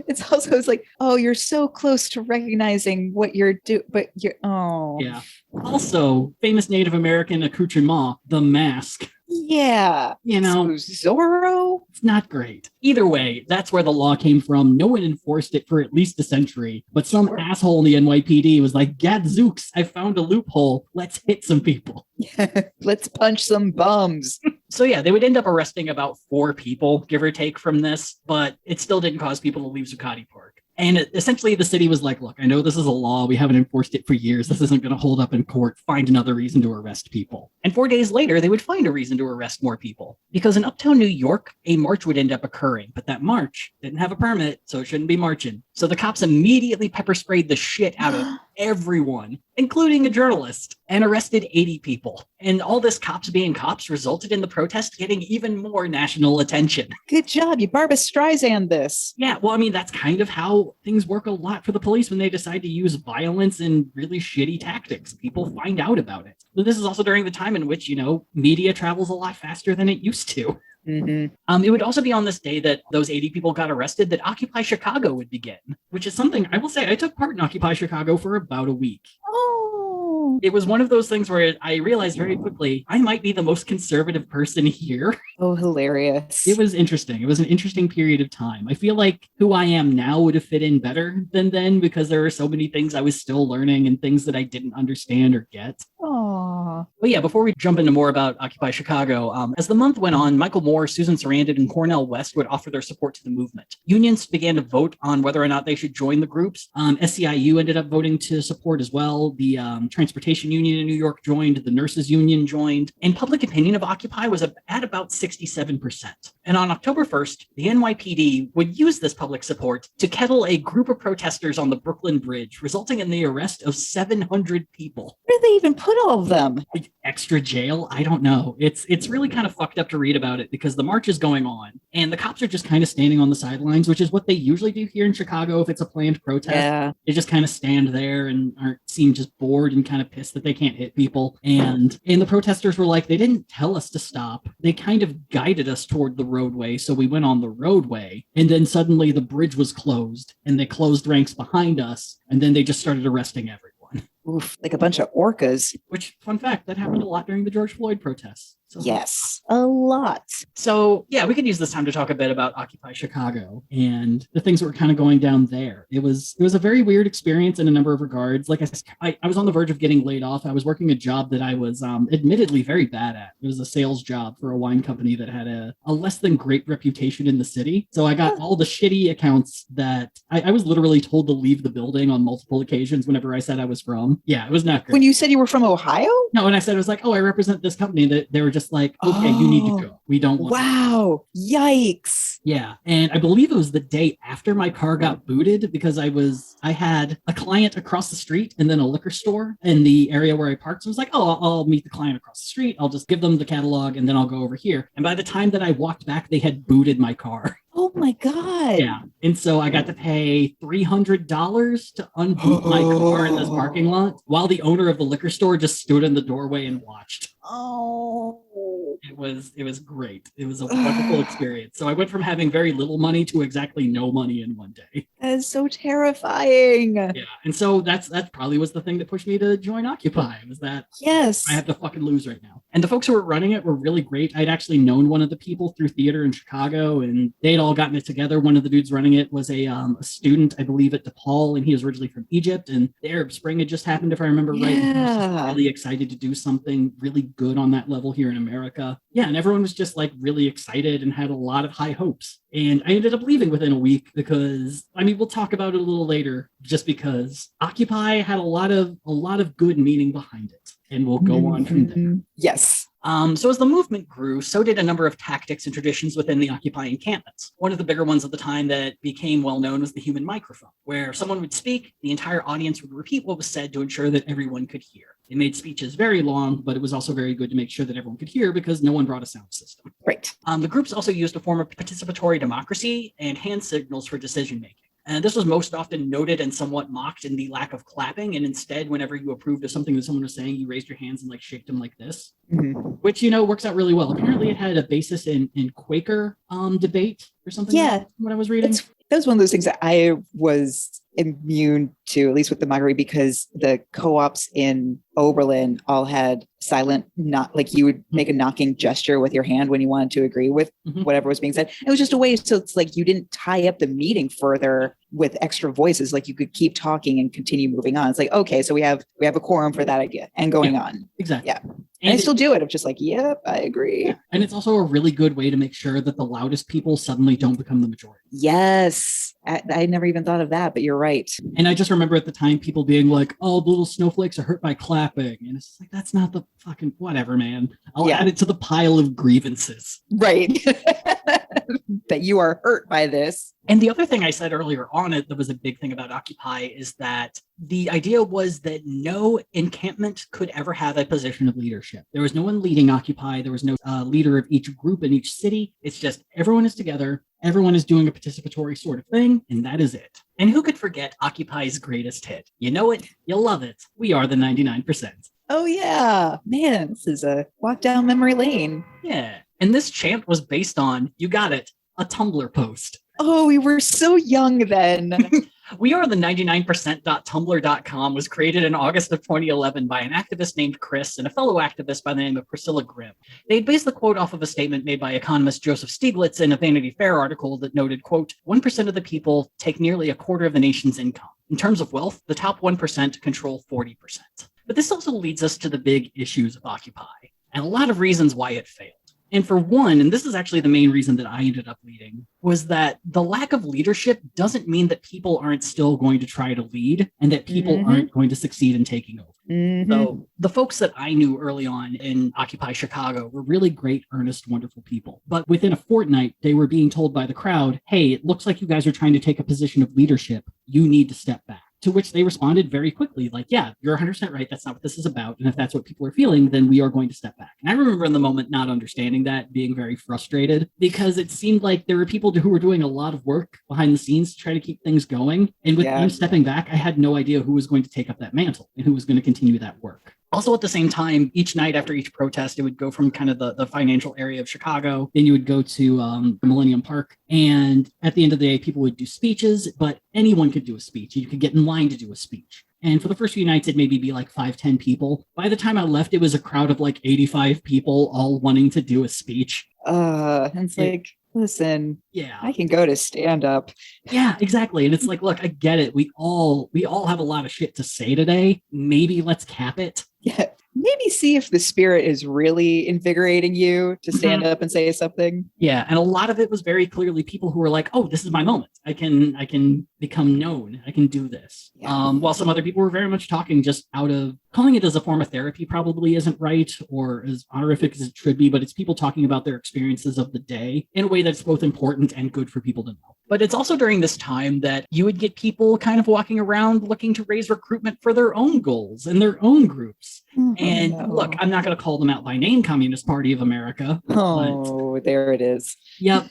It's like, oh, you're so close to recognizing what you're doing, but you're, oh. Yeah. Also, famous Native American accoutrement, the mask. Yeah. You know, Zorro? It's not great. Either way, that's where the law came from. No one enforced it for at least a century, but some asshole in the NYPD was like, gadzooks, I found a loophole. Let's hit some people. Let's punch some bums. So yeah, they would end up arresting about 4 people, give or take, from this, but it still didn't cause people to leave Zuccotti Park. And essentially the city was like, look, I know this is a law. We haven't enforced it for years. This isn't going to hold up in court. Find another reason to arrest people. And 4 days later, they would find a reason to arrest more people. Because in uptown New York, a march would end up occurring. But that march didn't have a permit, so it shouldn't be marching. So the cops immediately pepper sprayed the shit out of everyone, including a journalist, and arrested 80 people. And all this cops being cops resulted in the protest getting even more national attention. Good job. You Barbra Streisand this. Yeah, well, I mean, that's kind of how things work a lot for the police when they decide to use violence and really shitty tactics. People find out about it. But this is also during the time in which, media travels a lot faster than it used to. Mm-hmm. It would also be on this day that those 80 people got arrested that Occupy Chicago would begin, which is something I will say I took part in Occupy Chicago for about a week. Oh. It was one of those things where I realized very quickly I might be the most conservative person here. Oh, hilarious. It was interesting. It was an interesting period of time. I feel like who I am now would have fit in better than then because there were so many things I was still learning and things that I didn't understand or get. Aww. But yeah, before we jump into more about Occupy Chicago, as the month went on, Michael Moore, Susan Sarandon, and Cornel West would offer their support to the movement. Unions began to vote on whether or not they should join the groups. SEIU ended up voting to support as well. The Transportation Union in New York joined. The Nurses Union joined. And public opinion of Occupy was at about 67%. And on October 1st, the NYPD would use this public support to kettle a group of protesters on the Brooklyn Bridge, resulting in the arrest of 700 people. Where did they even put all of them? Like, extra jail? I don't know. It's really kind of fucked up to read about it because the march is going on and the cops are just kind of standing on the sidelines, which is what they usually do here in Chicago if it's a planned protest. Yeah. They just kind of stand there and seem just bored and kind of pissed that they can't hit people. And the protesters were like, they didn't tell us to stop. They kind of guided us toward the roadway. So we went on the roadway and then suddenly the bridge was closed and they closed ranks behind us. And then they just started arresting everyone. Oof, like a bunch of orcas. Which, fun fact, that happened a lot during the George Floyd protests. So, yes, a lot. So, yeah, we could use this time to talk a bit about Occupy Chicago and the things that were kind of going down there. It was a very weird experience in a number of regards. Like I said, I was on the verge of getting laid off. I was working a job that I was admittedly very bad at. It was a sales job for a wine company that had a less than great reputation in the city. So I got all the shitty accounts that I was literally told to leave the building on multiple occasions whenever I said I was from. Yeah, it was not great. When you said you were from Ohio? No, and I said, I was like, oh, I represent this company. That they were just like, okay, you need to go. We don't want Wow. Yikes. Yeah. And I believe it was the day after my car got booted because I had a client across the street and then a liquor store in the area where I parked. So I was like, oh, I'll meet the client across the street. I'll just give them the catalog and then I'll go over here. And by the time that I walked back, they had booted my car. Oh Oh my God. Yeah. And so I got to pay $300 to unboot my car in this parking lot while the owner of the liquor store just stood in the doorway and watched. Oh. It was great. It was a wonderful experience. So I went from having very little money to exactly no money in one day. That is so terrifying. Yeah. And so that probably was the thing that pushed me to join Occupy, was that Yes. I have to fucking lose right now. And the folks who were running it were really great. I'd actually known one of the people through theater in Chicago, and they'd all gotten it together. One of the dudes running it was a student, I believe, at DePaul, and he was originally from Egypt. And the Arab Spring had just happened, if I remember right. And he was just really excited to do something really good on that level here in America. Yeah, and everyone was just like really excited and had a lot of high hopes. And I ended up leaving within a week because, I mean, we'll talk about it a little later, just because Occupy had a lot of good meaning behind it. And we'll go on from there. Yes. So as the movement grew, so did a number of tactics and traditions within the Occupy encampments. One of the bigger ones at the time that became well known was the human microphone, where someone would speak, the entire audience would repeat what was said to ensure that everyone could hear. It made speeches very long, but it was also very good to make sure that everyone could hear because no one brought a sound system. Right. The groups also used a form of participatory democracy and hand signals for decision making. And this was most often noted and somewhat mocked in the lack of clapping. And instead, whenever you approved of something that someone was saying, you raised your hands and like shaked them like this, which, you know, works out really well. Apparently, it had a basis in Quaker debate or something. Yeah. Like what I was reading. That was one of those things that I was immune to, at least with the mockery, because the co-ops in Oberlin all had silent, not like you would make a knocking gesture with your hand when you wanted to agree with whatever was being said. It was just a way, so it's like you didn't tie up the meeting further with extra voices, like you could keep talking and continue moving on. It's like, okay, so we have a quorum for that idea and going on. Exactly. Yeah. And I still do it. I'm just like, yep, I agree. Yeah. And it's also a really good way to make sure that the loudest people suddenly don't become the majority. Yes. I never even thought of that, but you're right. And I just remember at the time people being like, oh, the little snowflakes are hurt by clapping. And it's like, that's not the fucking whatever, man. I'll add it to the pile of grievances. Right. That you are hurt by this. And the other thing I said earlier on it that was a big thing about Occupy is that the idea was that no encampment could ever have a position of leadership. There was no one leading Occupy. There was no leader of each group in each city. It's just everyone is together. Everyone is doing a participatory sort of thing, and that is it. And who could forget Occupy's greatest hit? You know it. You love it. We are the 99%. Oh, yeah. Man, this is a walk down memory lane. Yeah. And this chant was based on, you got it, a Tumblr post. Oh, we were so young then. We Are the 99%.tumblr.com was created in August of 2011 by an activist named Chris and a fellow activist by the name of Priscilla Grimm. They'd based the quote off of a statement made by economist Joseph Stiglitz in a Vanity Fair article that noted, quote, 1% of the people take nearly a quarter of the nation's income. In terms of wealth, the top 1% control 40%. But this also leads us to the big issues of Occupy and a lot of reasons why it failed. And for one, and this is actually the main reason that I ended up leading, was that the lack of leadership doesn't mean that people aren't still going to try to lead and that people aren't going to succeed in taking over. So the folks that I knew early on in Occupy Chicago were really great, earnest, wonderful people. But within a fortnight, they were being told by the crowd, hey, it looks like you guys are trying to take a position of leadership. You need to step back. To which they responded very quickly, like, yeah, you're 100% right. That's not what this is about. And if that's what people are feeling, then we are going to step back. And I remember in the moment not understanding that, being very frustrated, because it seemed like there were people who were doing a lot of work behind the scenes to try to keep things going. And with them stepping back, I had no idea who was going to take up that mantle and who was going to continue that work. Also, at the same time, each night after each protest, it would go from kind of the financial area of Chicago. Then you would go to the Millennium Park. And at the end of the day, people would do speeches, but anyone could do a speech. You could get in line to do a speech. And for the first few nights, it'd maybe be like 5-10 people. By the time I left, it was a crowd of like 85 people all wanting to do a speech. And it's like, listen, yeah, I can go to stand up. Yeah, exactly. And it's like, look, I get it. We all have a lot of shit to say today. Maybe let's cap it. Yeah. Maybe see if the spirit is really invigorating you to stand up and say something. Yeah. And a lot of it was very clearly people who were like, oh, this is my moment. I can become known. I can do this. Yeah. While some other people were very much talking just out of calling it as a form of therapy probably isn't right or as honorific as it should be, but it's people talking about their experiences of the day in a way that's both important and good for people to know. But it's also during this time that you would get people kind of walking around looking to raise recruitment for their own goals and their own groups. And no. look, I'm not going to call them out by name, Communist Party of America. Oh, there it is. Yep,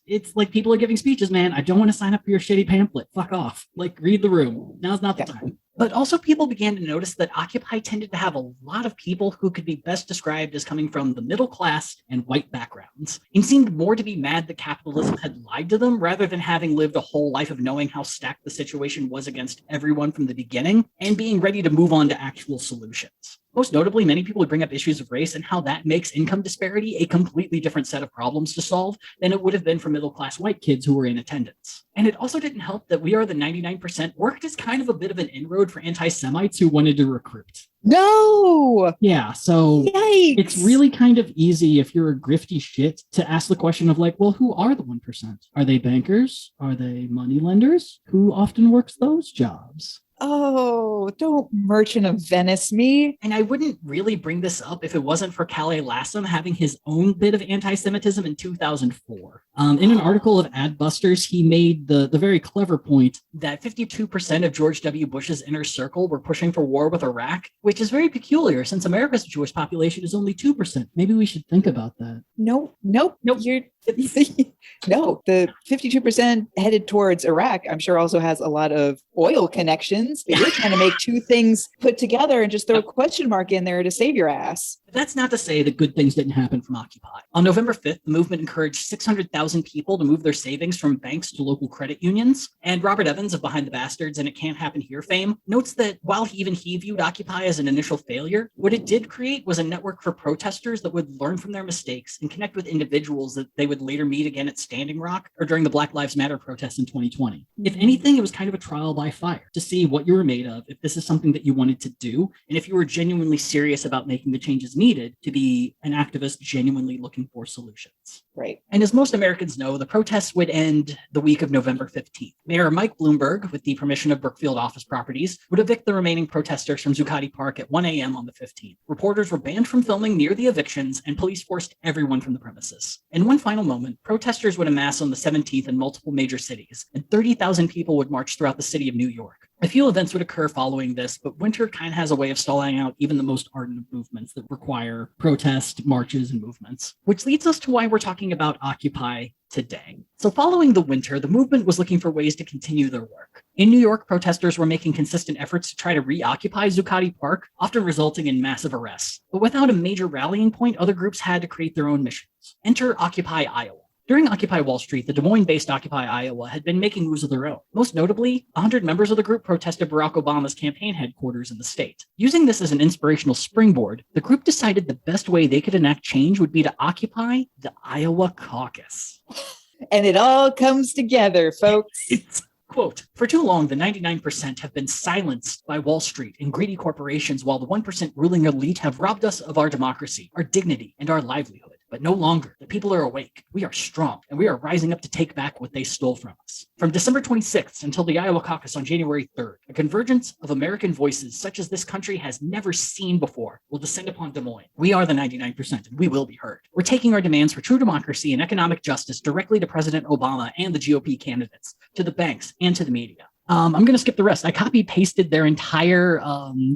it's like people are giving speeches, man. I don't want to sign up for your shitty pamphlet. Fuck off. Like, read the room. Now's not the time. But also people began to notice that Occupy tended to have a lot of people who could be best described as coming from the middle class and white backgrounds, and seemed more to be mad that capitalism had lied to them rather than having lived a whole life of knowing how stacked the situation was against everyone from the beginning and being ready to move on to actual solutions. Most notably, many people would bring up issues of race and how that makes income disparity a completely different set of problems to solve than it would have been for middle-class white kids who were in attendance. And it also didn't help that We Are the 99% worked as kind of a bit of an inroad for anti-Semites who wanted to recruit. No! Yeah, so Yikes. It's really kind of easy if you're a grifty shit to ask the question of like, well, who are the 1%? Are they bankers? Are they money lenders? Who often works those jobs? Oh, don't Merchant of Venice me. And I wouldn't really bring this up if it wasn't for Calais Lassam having his own bit of anti-Semitism in 2004. In an article of Adbusters, he made the very clever point that 52% of George W. Bush's inner circle were pushing for war with Iraq, which is very peculiar since America's Jewish population is only 2%. Maybe we should think about that. Nope. You're no, the 52% headed towards Iraq, I'm sure also has a lot of oil connections. But you're trying to make two things put together and just throw a question mark in there to save your ass. That's not to say that good things didn't happen from Occupy. On November 5th, the movement encouraged 600,000 people to move their savings from banks to local credit unions. And Robert Evans of Behind the Bastards and It Can't Happen Here fame notes that while he viewed Occupy as an initial failure, what it did create was a network for protesters that would learn from their mistakes and connect with individuals that they would later meet again at Standing Rock or during the Black Lives Matter protests in 2020. If anything, it was kind of a trial by fire to see what you were made of, if this is something that you wanted to do, and if you were genuinely serious about making the changes needed to be an activist genuinely looking for solutions. Right. And as most Americans know, the protests would end the week of November 15th. Mayor Mike Bloomberg, with the permission of Brookfield Office Properties, would evict the remaining protesters from Zuccotti Park at 1 a.m. on the 15th. Reporters were banned from filming near the evictions, and police forced everyone from the premises. In one final moment, protesters would amass on the 17th in multiple major cities, and 30,000 people would march throughout the city of New York. A few events would occur following this, but winter kind of has a way of stalling out even the most ardent of movements that require protest, marches, and movements. Which leads us to why we're talking about Occupy today. So following the winter, the movement was looking for ways to continue their work. In New York, protesters were making consistent efforts to try to reoccupy Zuccotti Park, often resulting in massive arrests. But without a major rallying point, other groups had to create their own missions. Enter Occupy Iowa. During Occupy Wall Street, the Des Moines-based Occupy Iowa had been making moves of their own. Most notably, 100 members of the group protested Barack Obama's campaign headquarters in the state. Using this as an inspirational springboard, the group decided the best way they could enact change would be to occupy the Iowa caucus. And it all comes together, folks. Quote, for too long, the 99% have been silenced by Wall Street and greedy corporations, while the 1% ruling elite have robbed us of our democracy, our dignity, and our livelihood. But no longer. The people are awake. We are strong, and we are rising up to take back what they stole from us. From December 26th until the Iowa caucus on January 3rd, a convergence of American voices such as this country has never seen before will descend upon Des Moines. We are the 99%, and we will be heard. We're taking our demands for true democracy and economic justice directly to President Obama and the GOP candidates, to the banks, and to the media. I'm going to skip the rest. I copy-pasted their entire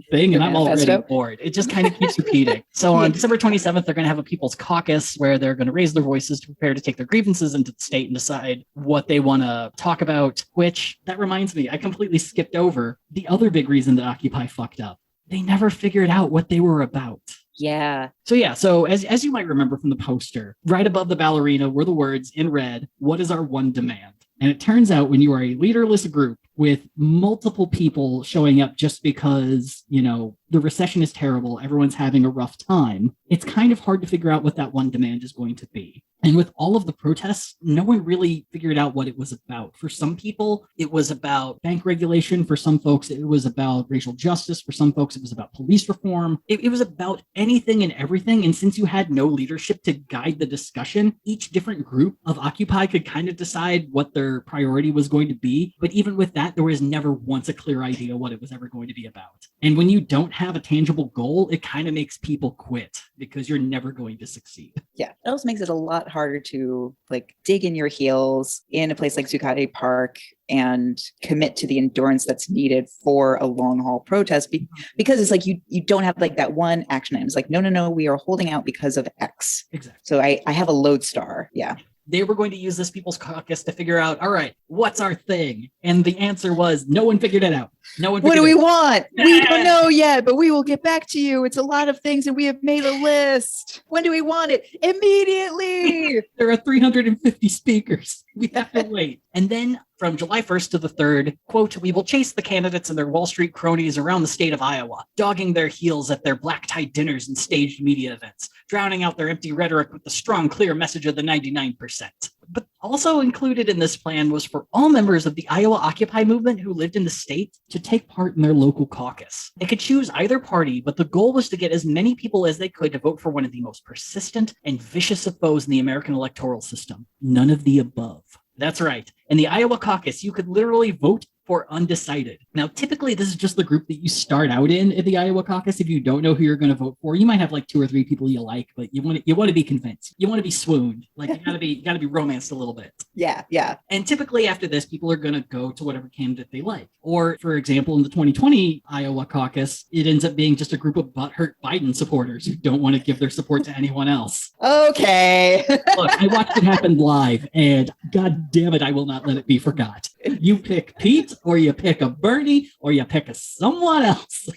thing, and I'm already bored. It just kind of keeps repeating. So on December 27th, they're going to have a people's caucus where they're going to raise their voices to prepare to take their grievances into the state and decide what they want to talk about, which, that reminds me, I completely skipped over the other big reason that Occupy fucked up. They never figured out what they were about. Yeah. So as you might remember from the poster, right above the ballerina were the words in red, "What is our one demand?" And it turns out when you are a leaderless group with multiple people showing up just because, the recession is terrible, everyone's having a rough time, it's kind of hard to figure out what that one demand is going to be. And with all of the protests, no one really figured out what it was about. For some people, it was about bank regulation. For some folks, it was about racial justice. For some folks, it was about police reform. It was about anything and everything. And since you had no leadership to guide the discussion, each different group of Occupy could kind of decide what their priority was going to be. But even with that, that, there was never once a clear idea what it was ever going to be about. And when you don't have a tangible goal, it kind of makes people quit because you're never going to succeed. Yeah. It also makes it a lot harder to like dig in your heels in a place like Zuccotti Park and commit to the endurance that's needed for a long haul protest because it's like you don't have like that one action item. It's like, no, we are holding out because of X. Exactly. So I have a lodestar. Yeah. They were going to use this People's Caucus to figure out, all right, what's our thing? And the answer was no one figured it out. No one. What do we want? We don't know yet, but we will get back to you. It's a lot of things and we have made a list. When do we want it? Immediately. There are 350 speakers. We have to wait. And then from July 1st to the 3rd, quote, we will chase the candidates and their Wall Street cronies around the state of Iowa, dogging their heels at their black-tie dinners and staged media events, drowning out their empty rhetoric with the strong, clear message of the 99%. But also included in this plan was for all members of the Iowa Occupy movement who lived in the state to take part in their local caucus. They could choose either party, but the goal was to get as many people as they could to vote for one of the most persistent and vicious of foes in the American electoral system. None of the above. That's right. In the Iowa caucus, you could literally vote for undecided. Now, typically, this is just the group that you start out in the Iowa caucus. If you don't know who you're going to vote for, you might have like 2 or 3 people you like, but you want to be convinced. You want to be swooned. Like you gotta be romanced a little bit. Yeah. And typically after this, people are going to go to whatever candidate they like. Or, for example, in the 2020 Iowa caucus, it ends up being just a group of butthurt Biden supporters who don't want to give their support to anyone else. Okay. Look, I watched it happen live, and God damn it, I will not let it be forgot. You pick Pete, or you pick a Bernie, or you pick a someone else.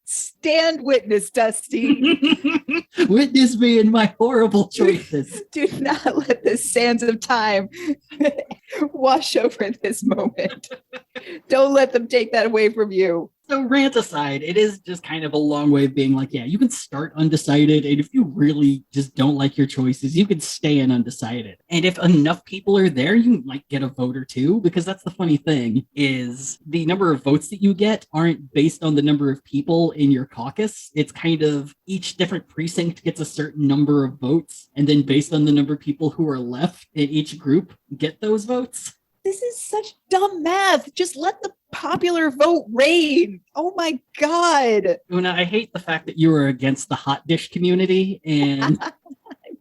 Stand witness, Dusty. Witness me in my horrible choices. Do not let the sands of time wash over this moment. Don't let them take that away from you. So rant aside, it is just kind of a long way of being like, yeah, you can start undecided. And if you really just don't like your choices, you can stay in undecided. And if enough people are there, you might get a vote or two, because that's the funny thing is the number of votes that you get aren't based on the number of people in your caucus. It's kind of each different precinct gets a certain number of votes. And then based on the number of people who are left in each group get those votes. This is such dumb math. Just let the popular vote reign. Oh my God. Una, I hate the fact that you are against the hot dish community and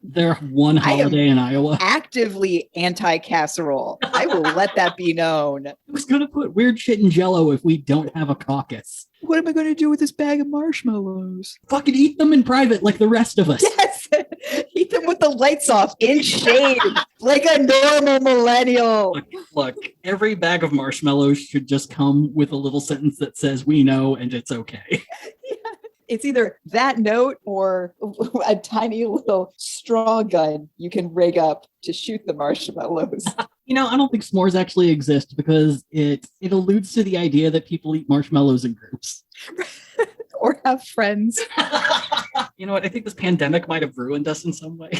their one holiday in Iowa. Actively anti-casserole. I will let that be known. Who's going to put weird shit in Jell-O if we don't have a caucus? What am I going to do with this bag of marshmallows? Fucking eat them in private like the rest of us. Yes. Eat them with the lights off in shade like a normal millennial. Look, every bag of marshmallows should just come with a little sentence that says, we know, and it's okay. Yeah. It's either that note or a tiny little straw gun you can rig up to shoot the marshmallows. You know, I don't think s'mores actually exist because it alludes to the idea that people eat marshmallows in groups. Or have friends. You know what? I think this pandemic might have ruined us in some way.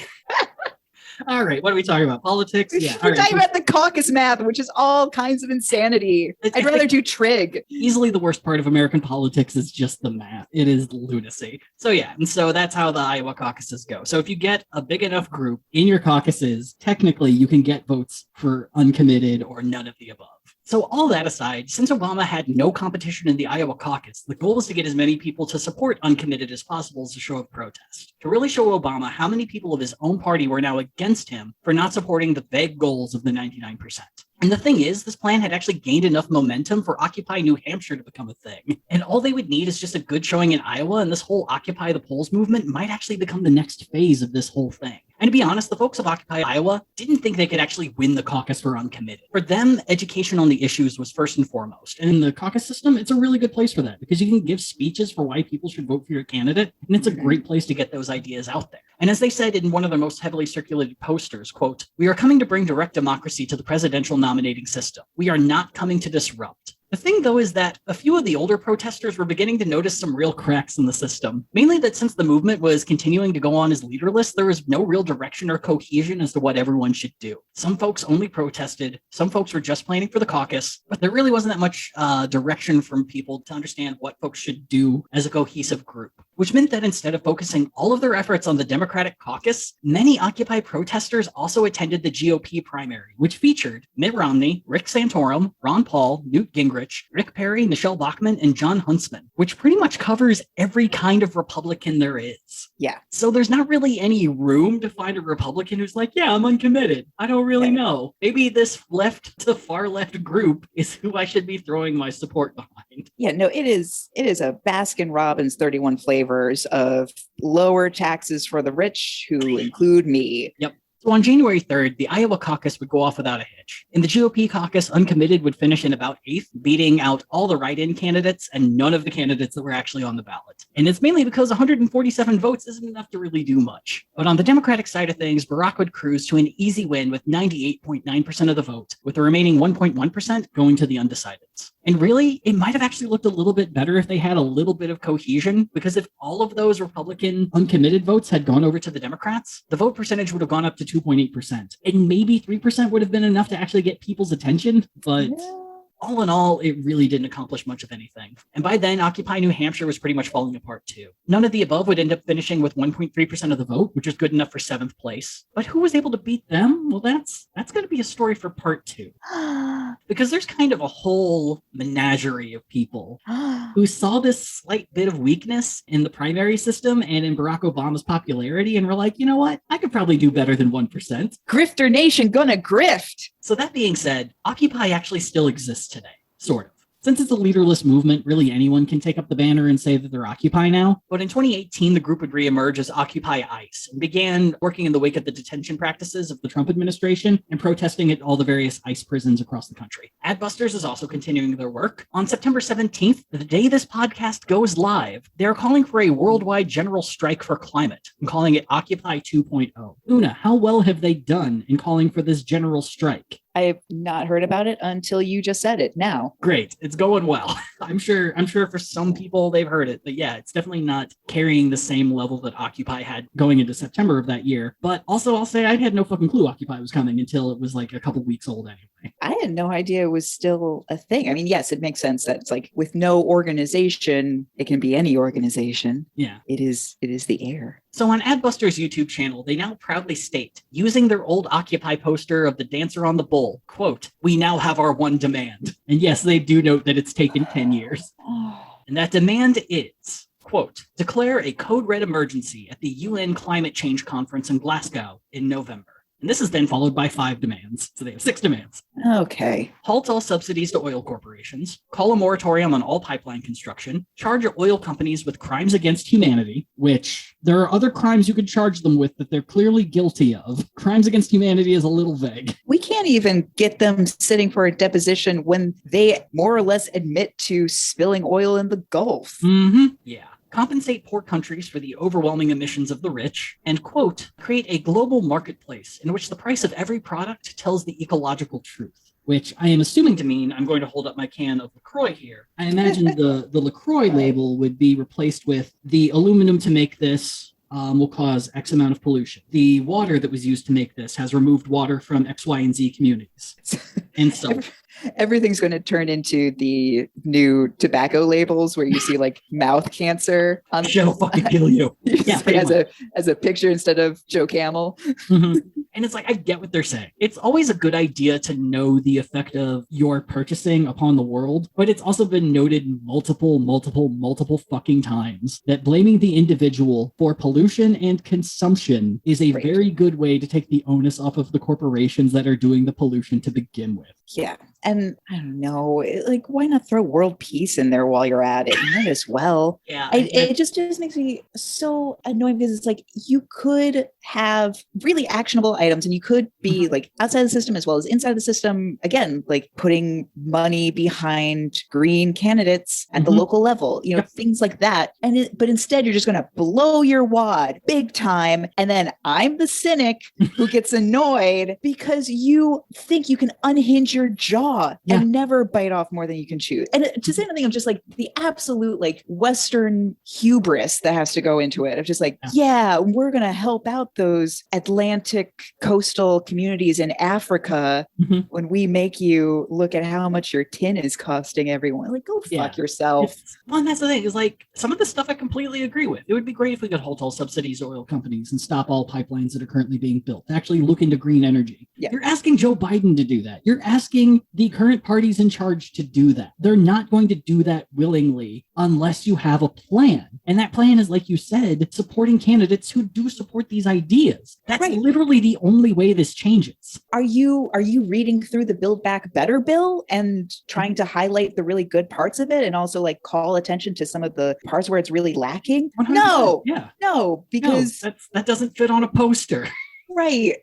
All right, what are we talking about? Politics? Yeah. We're talking about the caucus math, which is all kinds of insanity. I'd rather do trig. Easily the worst part of American politics is just the math. It is lunacy. So yeah, and so that's how the Iowa caucuses go. So if you get a big enough group in your caucuses, technically you can get votes for uncommitted or none of the above. So all that aside, since Obama had no competition in the Iowa caucus, the goal was to get as many people to support uncommitted as possible as a show of protest, to really show Obama how many people of his own party were now against him for not supporting the vague goals of the 99%. And the thing is, this plan had actually gained enough momentum for Occupy New Hampshire to become a thing. And all they would need is just a good showing in Iowa, and this whole Occupy the Polls movement might actually become the next phase of this whole thing. And to be honest, the folks of Occupy Iowa didn't think they could actually win the caucus for uncommitted. For them, education on the issues was first and foremost. And in the caucus system, it's a really good place for that because you can give speeches for why people should vote for your candidate. And it's a great place to get those ideas out there. And as they said in one of their most heavily circulated posters, quote, "We are coming to bring direct democracy to the presidential nominating system. We are not coming to disrupt." The thing, though, is that a few of the older protesters were beginning to notice some real cracks in the system. Mainly that since the movement was continuing to go on as leaderless, there was no real direction or cohesion as to what everyone should do. Some folks only protested, some folks were just planning for the caucus, but there really wasn't that much direction from people to understand what folks should do as a cohesive group. which meant that instead of focusing all of their efforts on the Democratic caucus, many Occupy protesters also attended the GOP primary, which featured Mitt Romney, Rick Santorum, Ron Paul, Newt Gingrich, Rick Perry, Michelle Bachmann, and John Huntsman, which pretty much covers every kind of Republican there is. Yeah. So there's not really any room to find a Republican who's like, yeah, I'm uncommitted. I don't really know. Maybe this left to far left group is who I should be throwing my support behind. Yeah, no, it is a Baskin Robbins 31 flavors of lower taxes for the rich, who include me. Yep. So on January 3rd, the Iowa caucus would go off without a hitch. In the GOP caucus, uncommitted would finish in about 8th, beating out all the write-in candidates and none of the candidates that were actually on the ballot. And it's mainly because 147 votes isn't enough to really do much. But on the Democratic side of things, Barack would cruise to an easy win with 98.9% of the vote, with the remaining 1.1% going to the undecideds. And really, it might have actually looked a little bit better if they had a little bit of cohesion, because if all of those Republican uncommitted votes had gone over to the Democrats, the vote percentage would have gone up to 2.8%. And maybe 3% would have been enough to actually get people's attention, but all in all, it really didn't accomplish much of anything. And by then, Occupy New Hampshire was pretty much falling apart too. None of the above would end up finishing with 1.3% of the vote, which is good enough for 7th place. But who was able to beat them? Well, that's going to be a story for part 2. Because there's kind of a whole menagerie of people who saw this slight bit of weakness in the primary system and in Barack Obama's popularity and were like, you know what? I could probably do better than 1%. Grifter Nation gonna grift. So that being said, Occupy actually still exists today, sort of. Since it's a leaderless movement, really anyone can take up the banner and say that they're Occupy now. But in 2018, the group would reemerge as Occupy ICE and began working in the wake of the detention practices of the Trump administration and protesting at all the various ICE prisons across the country. Adbusters is also continuing their work. On September 17th, the day this podcast goes live, they're calling for a worldwide general strike for climate and calling it Occupy 2.0. Una, how well have they done in calling for this general strike? I have not heard about it until you just said it now. Great. It's going well. I'm sure for some people they've heard it, but yeah, it's definitely not carrying the same level that Occupy had going into September of that year. But also I'll say I had no fucking clue Occupy was coming until it was like a couple weeks old anyway. I had no idea it was still a thing. I mean, yes, it makes sense that it's like with no organization, it can be any organization. Yeah. It is the air. So on Adbusters' YouTube channel, they now proudly state, using their old Occupy poster of the dancer on the bull, quote, "We now have our one demand." And yes, they do note that it's taken 10 years. And that demand is, quote, "Declare a code red emergency at the UN Climate Change Conference in Glasgow in November." And this is then followed by 5 demands. So they have 6 demands. Okay. Halt all subsidies to oil corporations, call a moratorium on all pipeline construction, charge oil companies with crimes against humanity, which there are other crimes you could charge them with that they're clearly guilty of. Crimes against humanity is a little vague. We can't even get them sitting for a deposition when they more or less admit to spilling oil in the Gulf. Mm-hmm. Yeah. Compensate poor countries for the overwhelming emissions of the rich, and, quote, create a global marketplace in which the price of every product tells the ecological truth. Which I am assuming to mean, I'm going to hold up my can of LaCroix here. I imagine the LaCroix label would be replaced with the aluminum to make this will cause X amount of pollution. The water that was used to make this has removed water from X, Y, and Z communities. And so everything's going to turn into the new tobacco labels where you see like mouth cancer on she'll fucking kill you. Yeah, as a picture instead of Joe Camel. Mm-hmm. And it's like, I get what they're saying. It's always a good idea to know the effect of your purchasing upon the world, but it's also been noted multiple fucking times that blaming the individual for pollution and consumption is a very good way to take the onus off of the corporations that are doing the pollution to begin with. Yeah. And I don't know, like, why not throw world peace in there while you're at it? You might as well. Yeah. It just makes me so annoying because it's like you could have really actionable items and you could be like outside the system as well as inside the system. Again, like putting money behind green candidates at the local level, you know, things like that. But instead, you're just going to blow your wad big time. And then I'm the cynic who gets annoyed because you think you can unhinge your jaw law and never bite off more than you can chew. And to say anything of just like the absolute like Western hubris that has to go into it of just like, we're going to help out those Atlantic coastal communities in Africa when we make you look at how much your tin is costing everyone. Like, go fuck yourself. Well, and that's the thing is like some of the stuff I completely agree with. It would be great if we could halt all subsidies to oil companies and stop all pipelines that are currently being built to actually look into green energy. You're asking Joe Biden to do that. You're asking the current parties in charge to do that. They're not going to do that willingly unless you have a plan. And that plan is, like you said, supporting candidates who do support these ideas. That's literally the only way this changes. Are you reading through the Build Back Better bill and trying to highlight the really good parts of it and also like call attention to some of the parts where it's really lacking? 100%. No, because that doesn't fit on a poster. Right.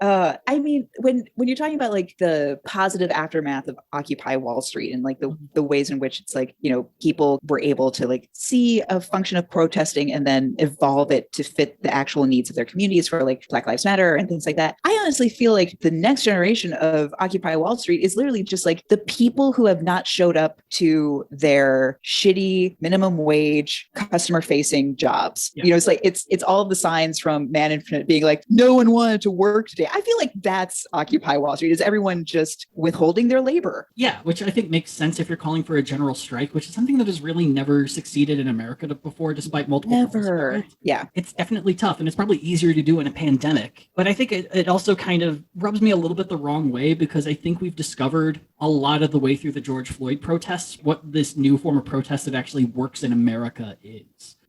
I mean, when you're talking about like the positive aftermath of Occupy Wall Street and like the ways in which it's like, you know, people were able to like see a function of protesting and then evolve it to fit the actual needs of their communities for like Black Lives Matter and things like that. I honestly feel like the next generation of Occupy Wall Street is literally just like the people who have not showed up to their shitty minimum wage customer facing jobs. You know, it's like it's all of the signs from Man Infinite being like, no one wanted to work today. I feel like that's Occupy Wall Street. Is everyone just withholding their labor? Yeah, which I think makes sense if you're calling for a general strike, which is something that has really never succeeded in America before, despite multiple. Never. Yeah. It's definitely tough, and it's probably easier to do in a pandemic. But I think it also kind of rubs me a little bit the wrong way because I think we've discovered a lot of the way through the George Floyd protests what this new form of protest that actually works in America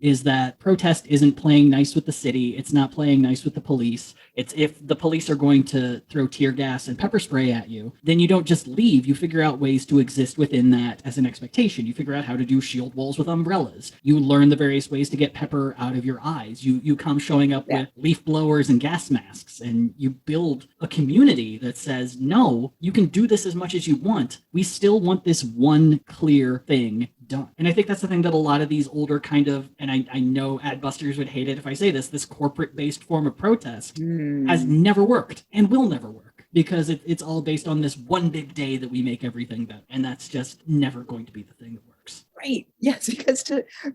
is that protest isn't playing nice with the city. It's not playing nice with the police. It's if the police are going to throw tear gas and pepper spray at you, then you don't just leave. You figure out ways to exist within that as an expectation. You figure out how to do shield walls with umbrellas. You learn the various ways to get pepper out of your eyes. You come showing up with leaf blowers and gas masks, and you build a community that says, no, you can do this as much as you want. We still want this one clear thing done. And I think that's the thing that a lot of these older kind of, and I know adbusters would hate it if I say this corporate-based form of protest has never worked and will never work because it's all based on this one big day that we make everything better. And that's just never going to be the thing that works. Right. Yes,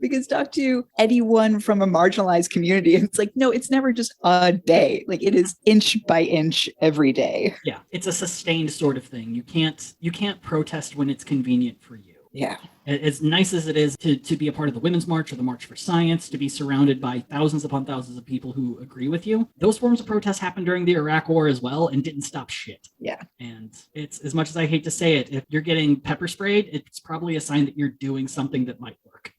because talk to anyone from a marginalized community, it's like, no, it's never just a day. Like it is inch by inch every day. Yeah, it's a sustained sort of thing. You can't protest when it's convenient for you. Yeah. As nice as it is to be a part of the Women's March or the March for Science, to be surrounded by thousands upon thousands of people who agree with you, those forms of protest happened during the Iraq War as well and didn't stop shit. Yeah. And it's, as much as I hate to say it, if you're getting pepper sprayed, it's probably a sign that you're doing something that might work.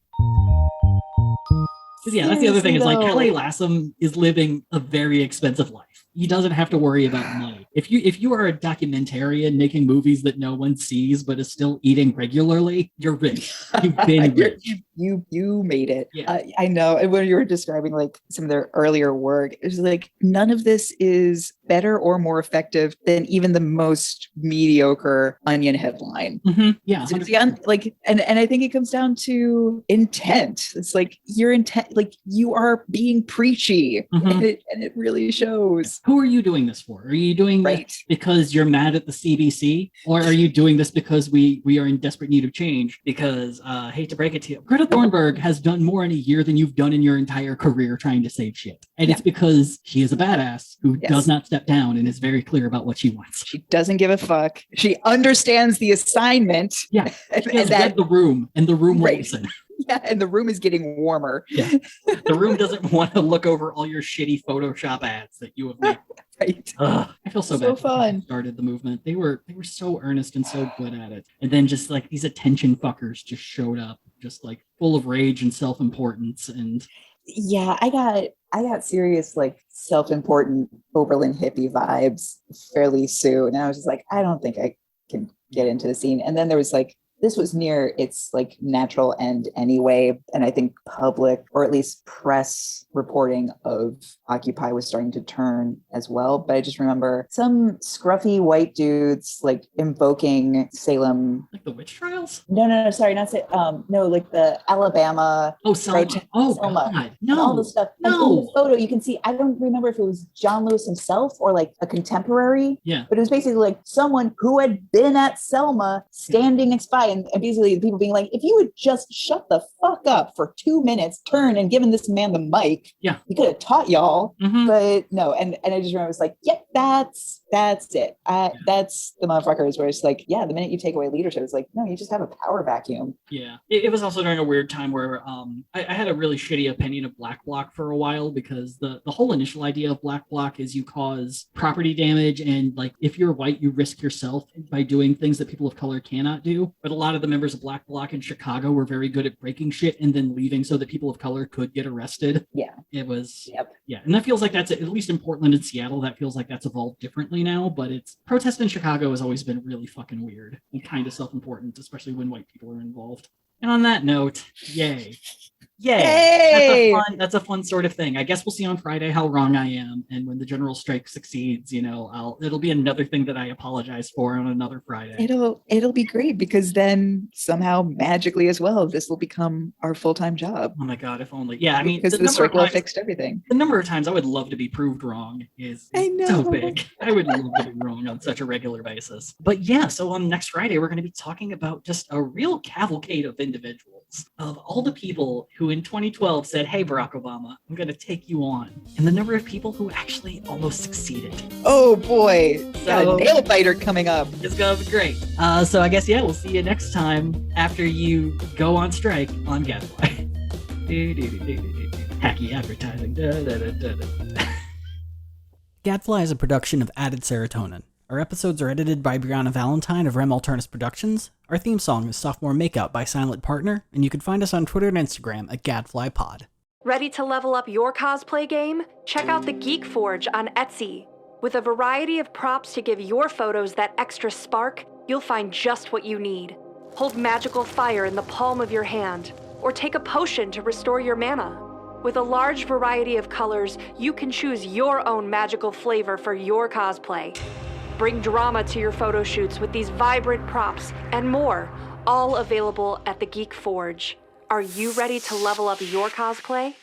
Yeah, that's the other thing is like Kelly Lassam is living a very expensive life. He doesn't have to worry about money. If you are a documentarian making movies that no one sees but is still eating regularly, you're rich. You've been rich. You made it. Yeah. I know. And when you were describing like some of their earlier work, it's like none of this is better or more effective than even the most mediocre Onion headline. Mm-hmm. Yeah. Like, and I think it comes down to intent. It's like your intent, like you are being preachy, and it really shows. Who are you doing this for? Are you doing this because you're mad at the CBC, or are you doing this because we are in desperate need of change? Because I hate to break it to you, Greta Thunberg has done more in a year than you've done in your entire career trying to save shit, and it's because she is a badass who does not step down and is very clear about what she wants. She doesn't give a fuck. She understands the assignment. Yeah, she has read the room, and the room will listen. Yeah, and the room is getting warmer. Yeah, the room doesn't want to look over all your shitty Photoshop ads that you have made. Right. I feel so bad. Fun. Started the movement. They were so earnest and so good at it, and then just like these attention fuckers just showed up, just like full of rage and self-importance. And yeah, I got serious like self-important Oberlin hippie vibes fairly soon, and I was just like, I don't think I can get into the scene. And then there was like this was near its like natural end anyway. And I think public, or at least press reporting of Occupy was starting to turn as well. But I just remember some scruffy white dudes like invoking Salem. Like the witch trials? No, sorry, not say. No, like the Alabama. Oh, Selma. Oh, Selma. God. And all No. this stuff. No. And in the photo, you can see, I don't remember if it was John Lewis himself or like a contemporary. Yeah. But it was basically like someone who had been at Selma standing next by, and basically the people being like, if you would just shut the fuck up for 2 minutes, turn and given this man the mic, Yeah. he could have taught y'all. Mhm. But no, and I just remember it's like, yep, that's it. That's the motherfuckers where it's like, yeah, the minute you take away leadership, it's like, no, you just have a power vacuum. Yeah. It was also during a weird time where I had a really shitty opinion of Black Bloc for a while, because the whole initial idea of Black Bloc is you cause property damage, and like if you're white, you risk yourself by doing things that people of color cannot do. But a lot of the members of Black Bloc in Chicago were very good at breaking shit and then leaving so that people of color could get arrested. Yeah. It was, Yep. yeah. And that feels like that's, at least in Portland and Seattle, that feels like that's evolved differently now, but it's, protest in Chicago has always been really fucking weird and kind of self-important, especially when white people are involved. And on that note, yay. Yay! That's a fun sort of thing. I guess we'll see on Friday how wrong I am. And when the general strike succeeds, it'll be another thing that I apologize for on another Friday. It'll be great, because then somehow magically as well, this will become our full-time job. Oh my God, if only. Yeah, I mean, because the strike will have fixed everything. The number of times I would love to be proved wrong is so big. I would love to be wrong on such a regular basis. But yeah, so on next Friday, we're going to be talking about just a real cavalcade of individuals, of all the people who in 2012 said, hey, Barack Obama, I'm going to take you on. And the number of people who actually almost succeeded. Oh boy, got So- a nail biter coming up. It's going to be great. So I guess, yeah, we'll see you next time after you go on strike on Gadfly. Hacky advertising. Gadfly is a production of Added Serotonin. Our episodes are edited by Brianna Valentine of Rem Alternus Productions. Our theme song is Sophomore Makeout by Silent Partner, and you can find us on Twitter and Instagram at GadflyPod. Ready to level up your cosplay game? Check out the Geek Forge on Etsy. With a variety of props to give your photos that extra spark, you'll find just what you need. Hold magical fire in the palm of your hand, or take a potion to restore your mana. With a large variety of colors, you can choose your own magical flavor for your cosplay. Bring drama to your photo shoots with these vibrant props and more, all available at the Geek Forge. Are you ready to level up your cosplay?